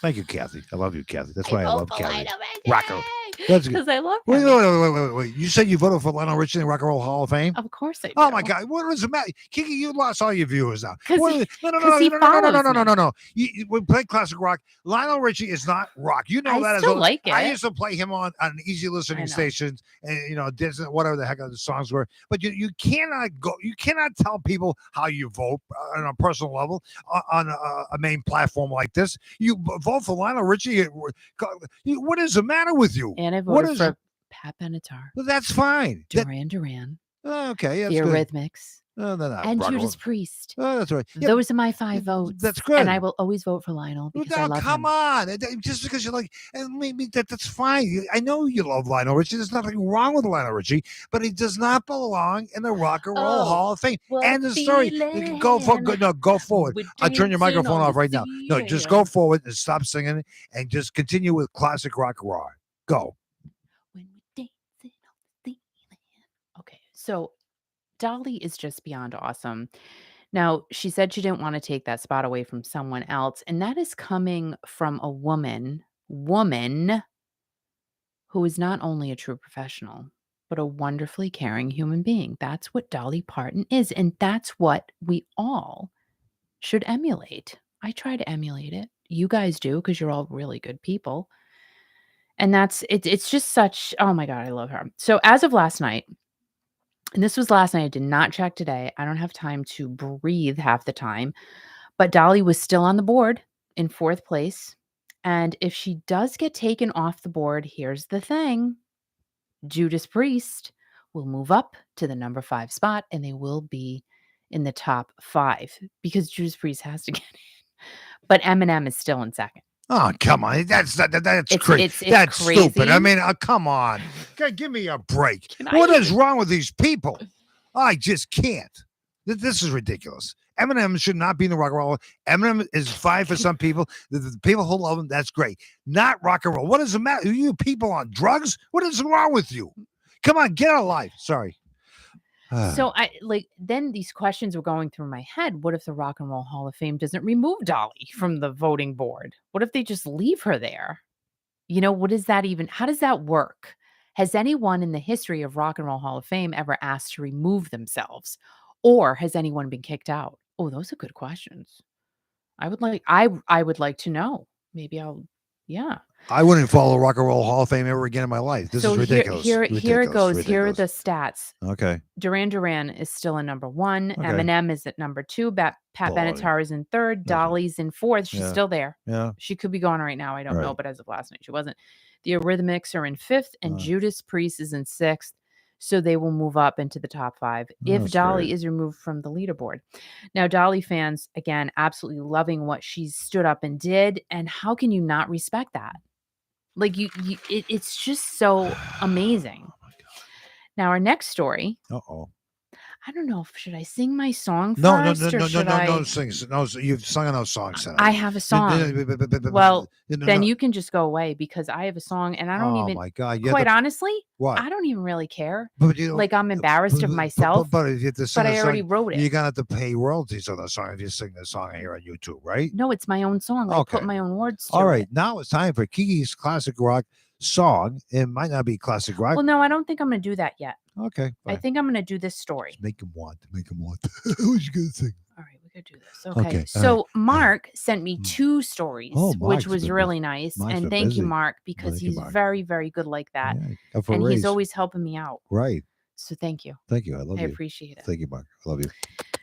Thank you, Kathy. I love you, Kathy. That's why I love Kathy. Rocker. Because I love him. Wait. You said you voted for Lionel Richie in the Rock and Roll Hall of Fame? Of course I do. Oh, my God. What does it matter? Kiki, you lost all your viewers now. No. We play classic rock. Lionel Richie is not rock. You know that. I still like it. I used to play him on easy listening stations and, Disney, whatever the heck the songs were. But you cannot tell people how you vote on a personal level on a main platform like this. You vote for Lionel Richie. What is the matter with you? And I voted for Pat Benatar. Well, that's fine. Duran. Okay. The Eurythmics. And Judas Priest. Oh, that's right. Yeah, those are my 5 votes. That's good. And I will always vote for Lionel because I love him. Come on. Just because you like, and maybe that's fine. I know you love Lionel Richie. There's nothing wrong with Lionel Richie, but he does not belong in the Rock and Roll Hall of Fame. And the story. Go forward. I'll turn your microphone off right now. No, just go forward and stop singing and just continue with classic rock raw. Go. When we dancing on the land. Okay, so Dolly is just beyond awesome. Now, she said she didn't want to take that spot away from someone else, and that is coming from a woman who is not only a true professional, but a wonderfully caring human being. That's what Dolly Parton is, and that's what we all should emulate. I try to emulate it. You guys do because you're all really good people. And it's just such, oh my God, I love her. So as of last night, and this was last night, I did not check today. I don't have time to breathe half the time, but Dolly was still on the board in 4th place. And if she does get taken off the board, here's the thing. Judas Priest will move up to the number 5 spot and they will be in the top 5 because Judas Priest has to get in. But Eminem is still in 2nd. Oh, come on. That's crazy. That's crazy. Stupid. I mean, come on. Give me a break. What is wrong with these people? I just can't. This is ridiculous. Eminem should not be in the rock and roll. Eminem is fine for some people. The people who love him, that's great. Not rock and roll. What does it matter? Are you people on drugs? What is wrong with you? Come on, get a life. Sorry. So then these questions were going through my head. What if the Rock and Roll Hall of Fame doesn't remove Dolly from the voting board? What if they just leave her there? What is that even? How does that work? Has anyone in the history of Rock and Roll Hall of Fame ever asked to remove themselves? Or has anyone been kicked out? Oh, those are good questions. I would like to know. Maybe yeah. I wouldn't follow Rock and Roll Hall of Fame ever again in my life. This is ridiculous. Here it goes. Ridiculous. Here are the stats. Okay. Duran is still in number 1. Okay. Eminem is at number 2. Pat Benatar is in 3rd. Dolly's in 4th. She's still there. Yeah. She could be gone right now. I don't know, but as of last night, she wasn't. The Eurythmics are in 5th, and Judas Priest is in 6th. So they will move up into the top 5 if Dolly is removed from the leaderboard. Now, Dolly fans, again, absolutely loving what she stood up and did. And how can you not respect that? Like it's just so amazing. Oh my God. Now, our next story. Uh-oh. I don't know. Should I sing my song No, first, or should no. I? Sing. No, you've sung enough songs tonight. I have a song. Well, then you can just go away because I have a song, and I don't even. Oh my God! Quite honestly, what? I don't even really care. But you know, Like I'm embarrassed of myself. But if you have to sing but I already wrote it. You're gonna have to pay royalties on the song if you sing the song here on YouTube, right? No, it's my own song. Okay. I put my own words to it. All right, now it's time for Kiki's classic rock song. It might not be classic rock. Well, no, I don't think I'm going to do that yet. Okay, fine. I think I'm going to do this story. Just make him want. What you gonna sing? All right, we could do this. Okay. So Mark sent me 2 stories, which was really nice. And thank you, Mark, because he's very, very good like that. Yeah, and he's always helping me out. Right. So thank you. Thank you. I love you. I appreciate it. Thank you, Mark. I love you.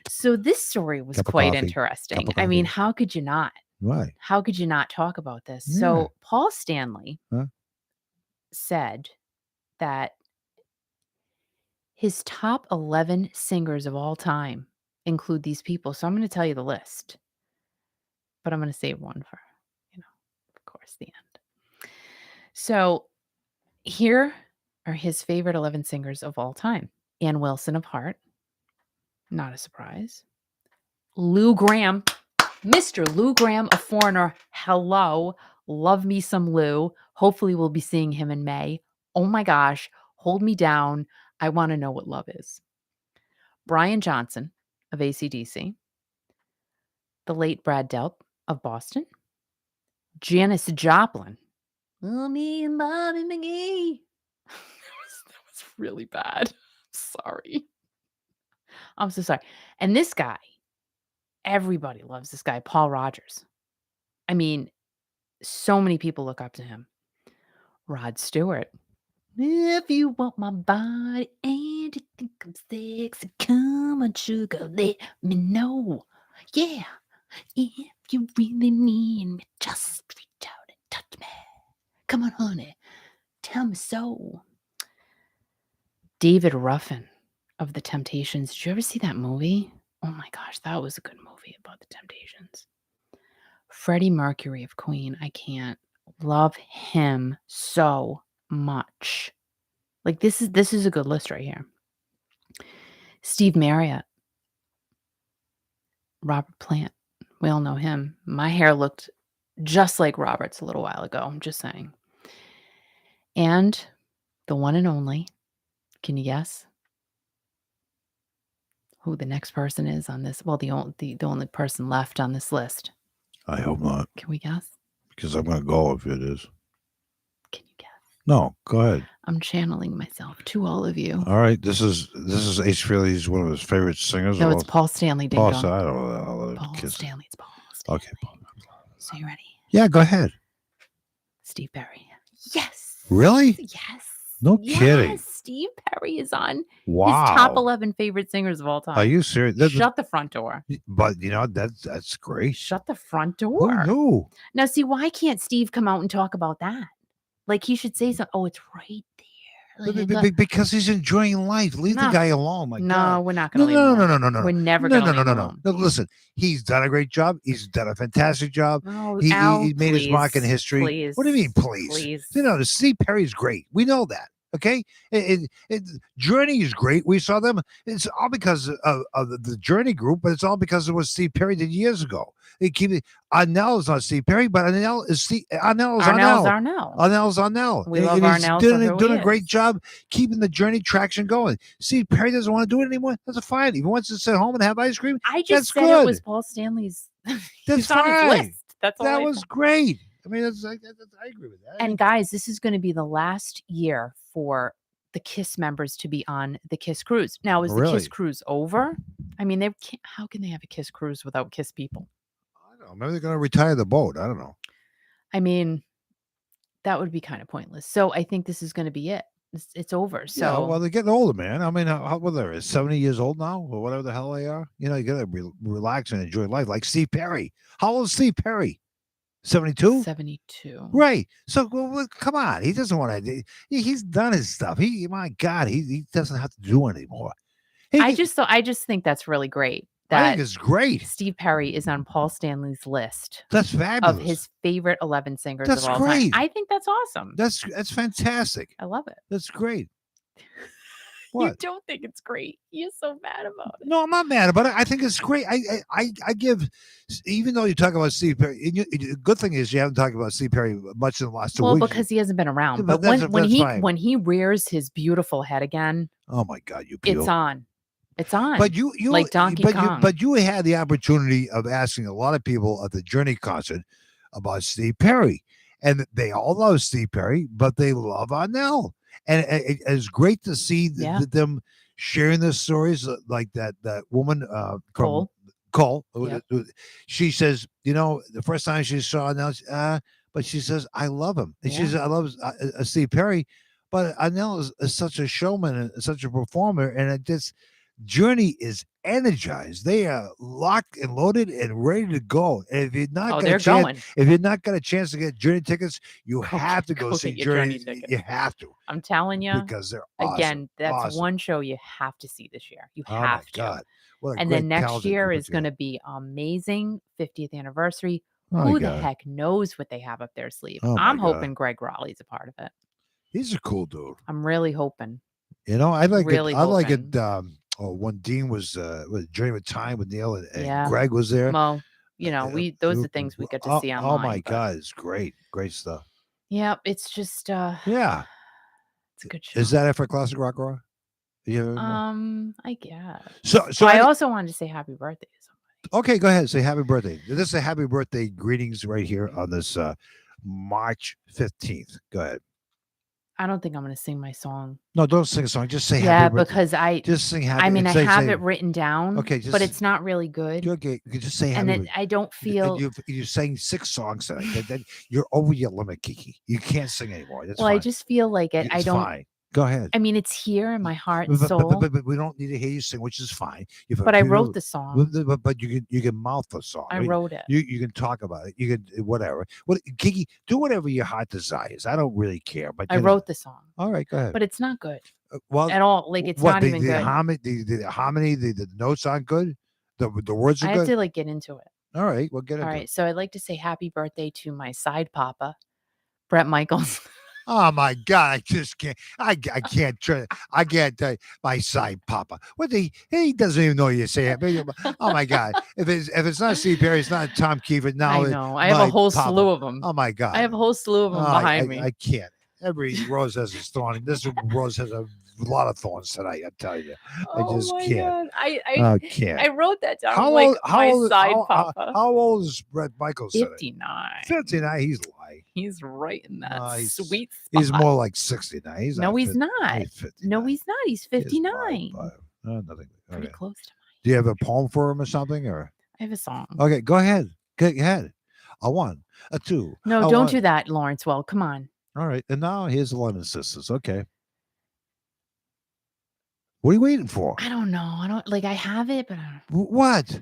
So this story was quite interesting. I mean, how could you not? Right. How could you not talk about this? Yeah. So Paul Stanley said that his top 11 singers of all time include these people. So I'm going to tell you the list, but I'm going to save one for, of course, the end. So here are his favorite 11 singers of all time. Ann Wilson of Heart. Not a surprise. Lou Gramm. Mr. Lou Gramm, a Foreigner. Hello. Love me some Lou. Hopefully we'll be seeing him in May. Oh my gosh. Hold me down. I want to know what love is. Brian Johnson of AC/DC. The late Brad Delp of Boston. Janis Joplin. Oh, me and Bobby McGee. That was really bad. Sorry. I'm so sorry. And this guy, everybody loves this guy, Paul Rodgers. I mean, so many people look up to him. Rod Stewart. If you want my body and you think I'm sexy, come on, sugar, let me know. Yeah, if you really need me, just reach out and touch me. Come on, honey, tell me so. David Ruffin of The Temptations. Did you ever see that movie? Oh my gosh, that was a good movie about the Temptations. Freddie Mercury of Queen. I can't love him so much. Like this is a good list right here. Steve Marriott. Robert Plant. We all know him. My hair looked just like Robert's a little while ago. I'm just saying. And the one and only. Can you guess who the next person is on this? Well, the only person left on this list. I hope not. Can we guess? Because I'm going to go if it is. Can you guess? No, go ahead. I'm channeling myself to all of you. All right, this is Ace Frehley's one of his favorite singers. No, it's Paul Stanley. Paul Stanley. I don't know. Paul Stanley. It's Paul Stanley. Okay, Paul. So you ready? Yeah, go ahead. Steve Perry. Yes. Really? Yes. No kidding. Steve Perry is on his Wow. top 11 favorite singers of all time. Are you serious? Shut the front door. But that's great. Shut the front door. Who knew? Now, see, why can't Steve come out and talk about that? Like he should say something. Oh, it's right there. Like, because he's enjoying life. Leave the guy alone. My God. We're not going to leave him alone. No. We're never going to leave him alone. No, listen, he's done a great job. He's done a fantastic job. Oh, he made his mark in history. Please, what do you mean, please? Steve Perry's great. We know that. Okay, Journey is great. We saw them. It's all because of the Journey group, but it's all because of what Steve Perry did years ago. Arnell is not Steve Perry, but Arnell is Arnell. Arnell's Arnell. We love Arnell. Doing a great job keeping the Journey traction going. Steve Perry doesn't want to do it anymore. That's fine. If he wants to sit home and have ice cream, I just said good. It was Paul Stanley's. That's fine. That's all. That was great. I mean, I agree with that. And guys, this is going to be the last year for the KISS members to be on the KISS cruise. Now, is the KISS cruise over? I mean, how can they have a KISS cruise without KISS people? I don't know. Maybe they're going to retire the boat. I don't know. I mean, that would be kind of pointless. So I think this is going to be it. It's over. So yeah, well, they're getting older, man. I mean, what are they? 70 years old now, or whatever the hell they are. You got to relax and enjoy life, like Steve Perry. How old is Steve Perry? 72? 72. Right. So come on. He doesn't want to. He's done his stuff. My God, he doesn't have to do anymore. I just think that's really great. I think it's great. Steve Perry is on Paul Stanley's list. That's fabulous. Of his favorite 11 singers of all time. I think that's awesome. That's fantastic. I love it. That's great. What? You don't think it's great. You're so mad about it. No, I'm not mad about it. I think it's great. I give, even though you talk about Steve Perry, the good thing is you haven't talked about Steve Perry much in the last 2 weeks. Well, because he hasn't been around. But But that's fine. when he rears his beautiful head again, oh my God, it's on. It's on. But you like Donkey Kong. But you had the opportunity of asking a lot of people at the Journey concert about Steve Perry, and they all love Steve Perry, but they love Arnell, and it's great to see them sharing their stories, like that woman from Cole. Yep. She says, the first time she saw Arnell, but she says, I love him, and she says, I love Steve Perry, but Arnell is such a showman and such a performer, and it just. Journey is energized. They are locked and loaded and ready to go. And if you're not if you're not got a chance to get Journey tickets, you have to go see Journey. You have to. I'm telling you, because they're awesome. Again, that's awesome. one show you have to see this year. You have oh my to. God. What a and great then next year is going to be amazing. 50th anniversary. Who the heck knows what they have up their sleeve? I'm hoping Greg Raleigh's a part of it. He's a cool dude. I'm really hoping. I like it. I like it. When Dean was Journey with Time with Neil and Greg was there. Well, those are things we get to see online. Oh my God, it's great stuff. Yeah, it's just it's a good show. Is that it for Classic Rock Raw? I guess. So I also wanted to say happy birthday to somebody. Okay, go ahead. Say happy birthday. This is a happy birthday greetings right here on this March 15th. Go ahead. I don't think I'm going to sing my song. No, don't sing a song. Just say happy birthday. Because I just sing happy. I mean, I have it written down. Okay, but it's not really good. Okay, you can just say happy. And then I don't feel. You sang 6 songs tonight. Then you're over your limit, Kiki. You can't sing anymore. That's fine. I just feel like it. It's fine. Go ahead. I mean, it's here in my heart and soul. But we don't need to hear you sing, which is fine. But I wrote the song. But you can mouth the song. I wrote it. You can talk about it. You can whatever. Kiki, do whatever your heart desires. I don't really care. But I wrote the song. All right, go ahead. But it's not good. At all. Like it's not even good. The harmony, the notes aren't good. The words are good. I have to get into it. All right, we'll get into it. All right, so I'd like to say happy birthday to my side papa, Bret Michaels. Oh my God! I just can't. I can't. I can't. My side papa. What he doesn't even know you say it. Oh my God! If it's not Steve Perry, it's not Tom Kiefer. Now I know. I have a whole slew of them. Oh my God! I have a whole slew of them behind me. I can't. Every rose has its thorn. This rose has a lot of thorns tonight. I tell you, I just can't. I can't. I wrote that down. How side papa. How old is Bret Michaels? 59. 59. He's lying. He's right in that sweet spot. He's more like 69. He's not. No, he's not. He's 59. Nothing. Pretty close to mine. Do you have a poem for him or something? Or I have a song. Okay, go ahead. Go ahead. A 1, a 2. No, don't do that, Lawrence. Well, come on. All right, and now here's the London Sisters. Okay. What are you waiting for? I don't know. I have it, but I don't. What?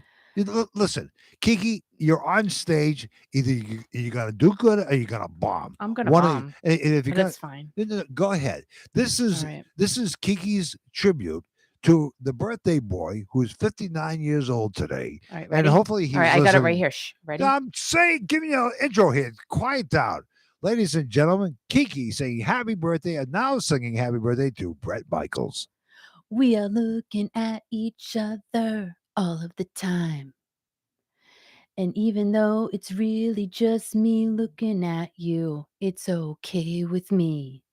Listen, Kiki, you're on stage. Either you're gonna do good or you're gonna bomb. I'm gonna bomb. And if you that's fine. Go ahead. This is Kiki's tribute to the birthday boy who's 59 years old today. All right, and hopefully he's. All right, I got it right here. Shh, ready? I'm saying, give me an intro here. Quiet down. Ladies and gentlemen, Kiki saying happy birthday and now singing happy birthday to Bret Michaels. We are looking at each other all of the time. And even though it's really just me looking at you, it's okay with me.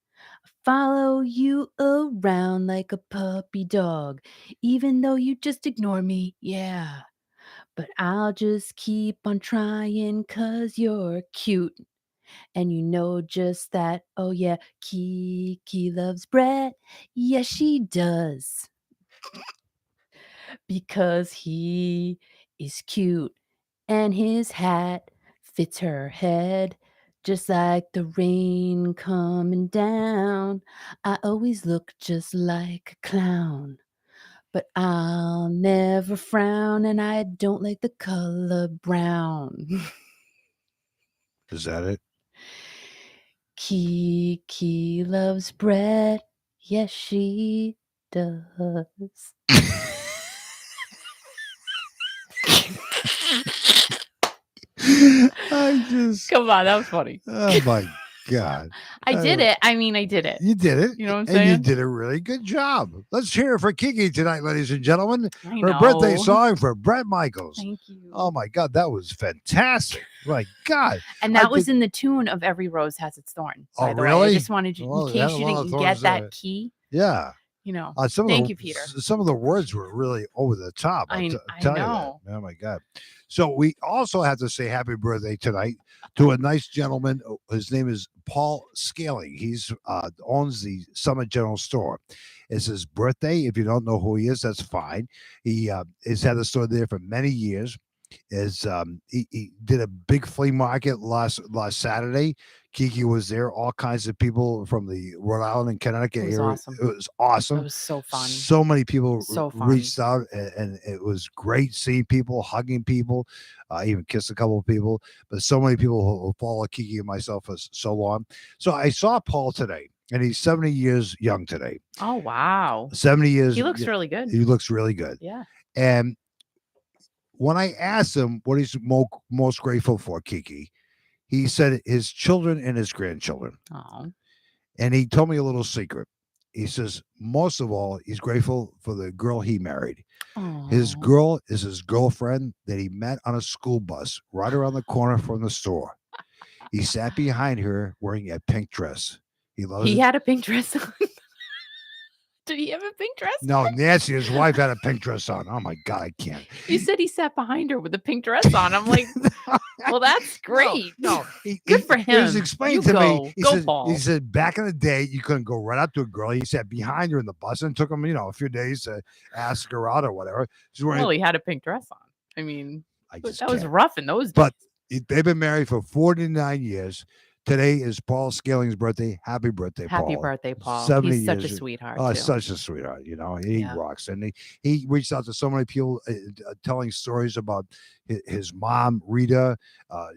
I follow you around like a puppy dog, even though you just ignore me, yeah. But I'll just keep on trying 'cause you're cute. And you know just that, oh yeah, Kiki loves Bret. Yes, she does. Because he is cute and his hat fits her head just like the rain coming down. I always look just like a clown, but I'll never frown, and I don't like the color brown. Is that it? Kiki loves Bret. Yes, she does. I just come on, that was funny. Oh my God. I did it. I mean, I did it. You did it. You know what I'm and you saying? did a really good job. Let's hear it for Kiki tonight, ladies and gentlemen. I Her birthday know. song for Bret Michaels. Thank you. Oh my God, that was fantastic. My God. And that was in the tune of Every Rose Has Its Thorn, by the way. Really? I just wanted you, in case you didn't get that key. Yeah. You know. Thank you, Peter. Some of the words were really over the top. I tell know. You that. Oh my God. So we also have to say happy birthday tonight to a nice gentleman. His name is Paul Scaling. He's owns the Summit General Store. It's his birthday. If you don't know who he is, that's fine. He has had the store there for many years. He did a big flea market last Saturday. Kiki was there. All kinds of people from the Rhode Island and Connecticut area. Awesome. It was awesome. It was so fun. So many people reached fun. out, and it was great seeing people, hugging people. I even kissed a couple of people. But so many people who follow Kiki and myself for so long. So I saw Paul today, and he's 70 years young today. Oh, wow. 70 years. He looks really good. He looks really good. Yeah. And when I asked him what he's most grateful for, Kiki, he said his children and his grandchildren. Oh. And he told me a little secret. He says, most of all, he's grateful for the girl he married. Oh. His girl is his girlfriend that he met on a school bus right around the corner from the store. He sat behind her wearing a pink dress. He had a pink dress on. Did he have a pink dress? No, Nancy, his wife, had a pink dress on. Oh my God, I can't. You said he sat behind her with a pink dress on. I'm like, well, that's great. No, good for him. He was explaining to me. Paul. He said back in the day, you couldn't go right up to a girl. He sat behind her in the bus, and it took him, a few days to ask her out or whatever. Well, he had a pink dress on. I mean, that was rough in those days. But they've been married for 49 years. Today is Paul Scaling's birthday. Happy birthday, Paul. Happy birthday, Paul. He's such a sweetheart. Oh, such a sweetheart. He rocks. And he reached out to so many people telling stories about his mom, Rita.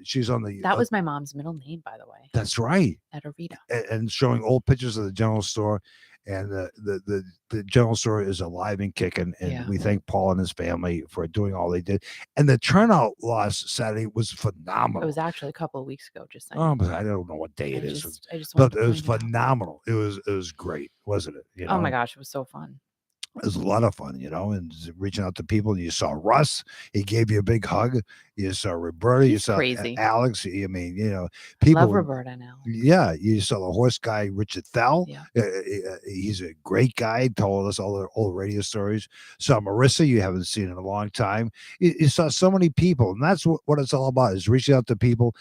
She's on the. That was my mom's middle name, by the way. That's right. Etta Rita. And showing old pictures of the general store. And the general store is alive and kicking. And we thank Paul and his family for doing all they did. And the turnout last Saturday was phenomenal. It was actually a couple of weeks ago, just saying. Oh, but I don't know what day it is. But it was phenomenal. It was great, wasn't it? Oh my gosh, it was so fun. It was a lot of fun, and reaching out to people. You saw Russ; he gave you a big hug. You saw Roberta. You saw crazy. Alex. I mean, people. Love Roberta and Alex. Yeah, you saw the horse guy, Richard Thel. Yeah. He's a great guy. Told us all the old radio stories. Saw Marissa, you haven't seen in a long time. You saw so many people, and that's what it's all about: is reaching out to people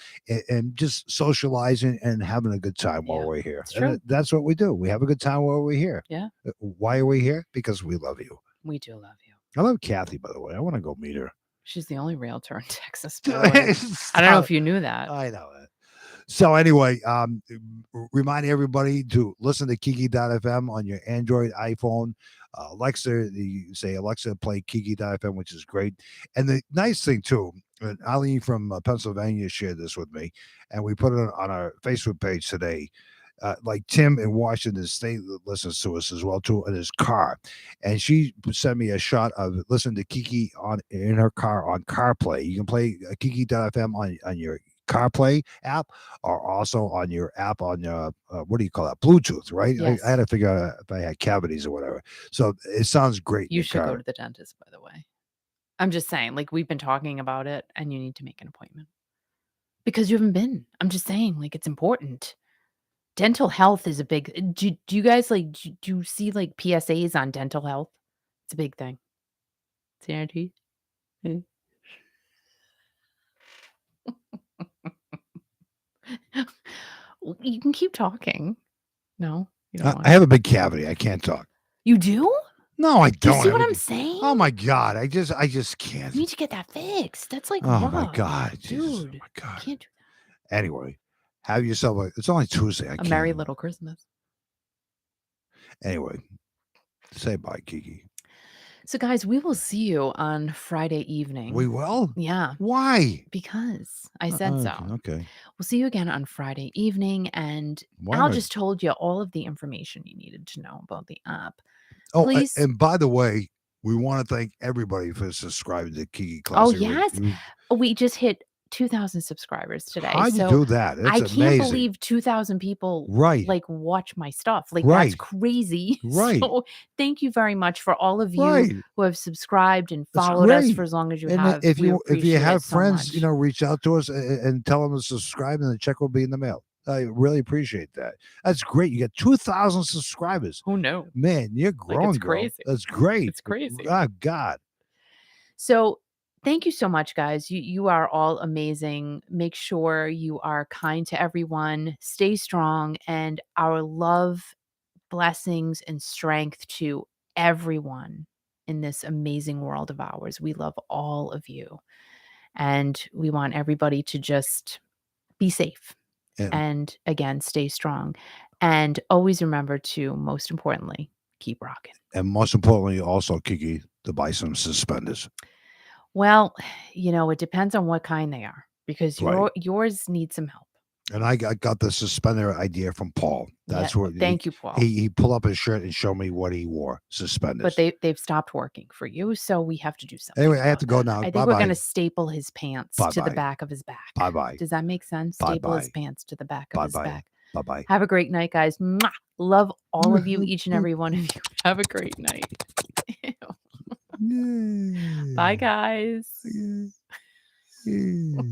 and just socializing and having a good time while we're here. And that's what we do. We have a good time while we're here. Yeah. Why are we here? Because we love you. We do love you. I love Kathy, by the way. I want to go meet her. She's the only realtor in Texas. I don't know if you knew that. I know that. So anyway, remind everybody to listen to Kiki.fm on your Android, iPhone. Alexa, you say, Alexa, play Kiki.fm, which is great. And the nice thing, too, and Eileen from Pennsylvania shared this with me, and we put it on our Facebook page today. Like Tim in Washington State listens to us as well too in his car, and she sent me a shot of listening to Kiki in her car on CarPlay. You can play Kiki.fm on your CarPlay app, or also on your app on your what do you call that? Bluetooth, right? Yes. I had to figure out if I had cavities or whatever. So it sounds great. You should go to the dentist, by the way. I'm just saying, like, we've been talking about it, and you need to make an appointment because you haven't been. I'm just saying, like, it's important. Dental health is a big. Do you guys do you see like PSAs on dental health? It's a big thing. See our teeth? You can keep talking. No, you don't. I have a big cavity. I can't talk. You do? No, I don't. Do you see what I'm saying? Oh my God! I just can't. You need to get that fixed. That's like oh my God, Jesus. Dude! Oh my God! I can't do that. Anyway. Have yourself it's only Tuesday. A merry little Christmas. Anyway, say bye, Kiki. So, guys, we will see you on Friday evening. We will? Yeah. Why? Because I said so. Okay. We'll see you again on Friday evening, and Al just told you all of the information you needed to know about the app. Oh, please. And by the way, we want to thank everybody for subscribing to Kiki Classic. Oh, yes. We just hit 2,000 subscribers today. How'd you So do that? It's I can't amazing. believe 2,000 people Right. like watch my stuff. Like Right. that's crazy. Right. So thank you very much for all of you Right. who have subscribed and That's followed us great. for as long as you And have. if We you appreciate have it so friends, much. you know, reach out to us and tell them to subscribe, and the check will be in the mail. I really appreciate that. That's great. You got 2,000 subscribers. Oh no, Man, you're like growing, it's girl. crazy. That's great. It's crazy. Oh, God. So thank you so much, guys. You are all amazing. Make sure you are kind to everyone. Stay strong, and our love, blessings, and strength to everyone in this amazing world of ours. We love all of you, and we want everybody to just be safe. And again, stay strong. And always remember to, most importantly, keep rocking. And most importantly, also, Kiki, to buy some suspenders. Well, you know, it depends on what kind they are because Right. yours need some help. And I got the suspender idea from Paul. That's Yeah, where thank you, Paul. He pulled up his shirt and showed me what he wore. Suspenders. But they've stopped working for you, so we have to do something. Anyway, I have to go now. I think we're going to staple his pants to the back of his back. Bye-bye. Does that make sense? Staple his pants to the back of his back. Bye-bye. Have a great night, guys. Mwah! Love all of you, each and every one of you. Have a great night. Bye, guys. Yeah.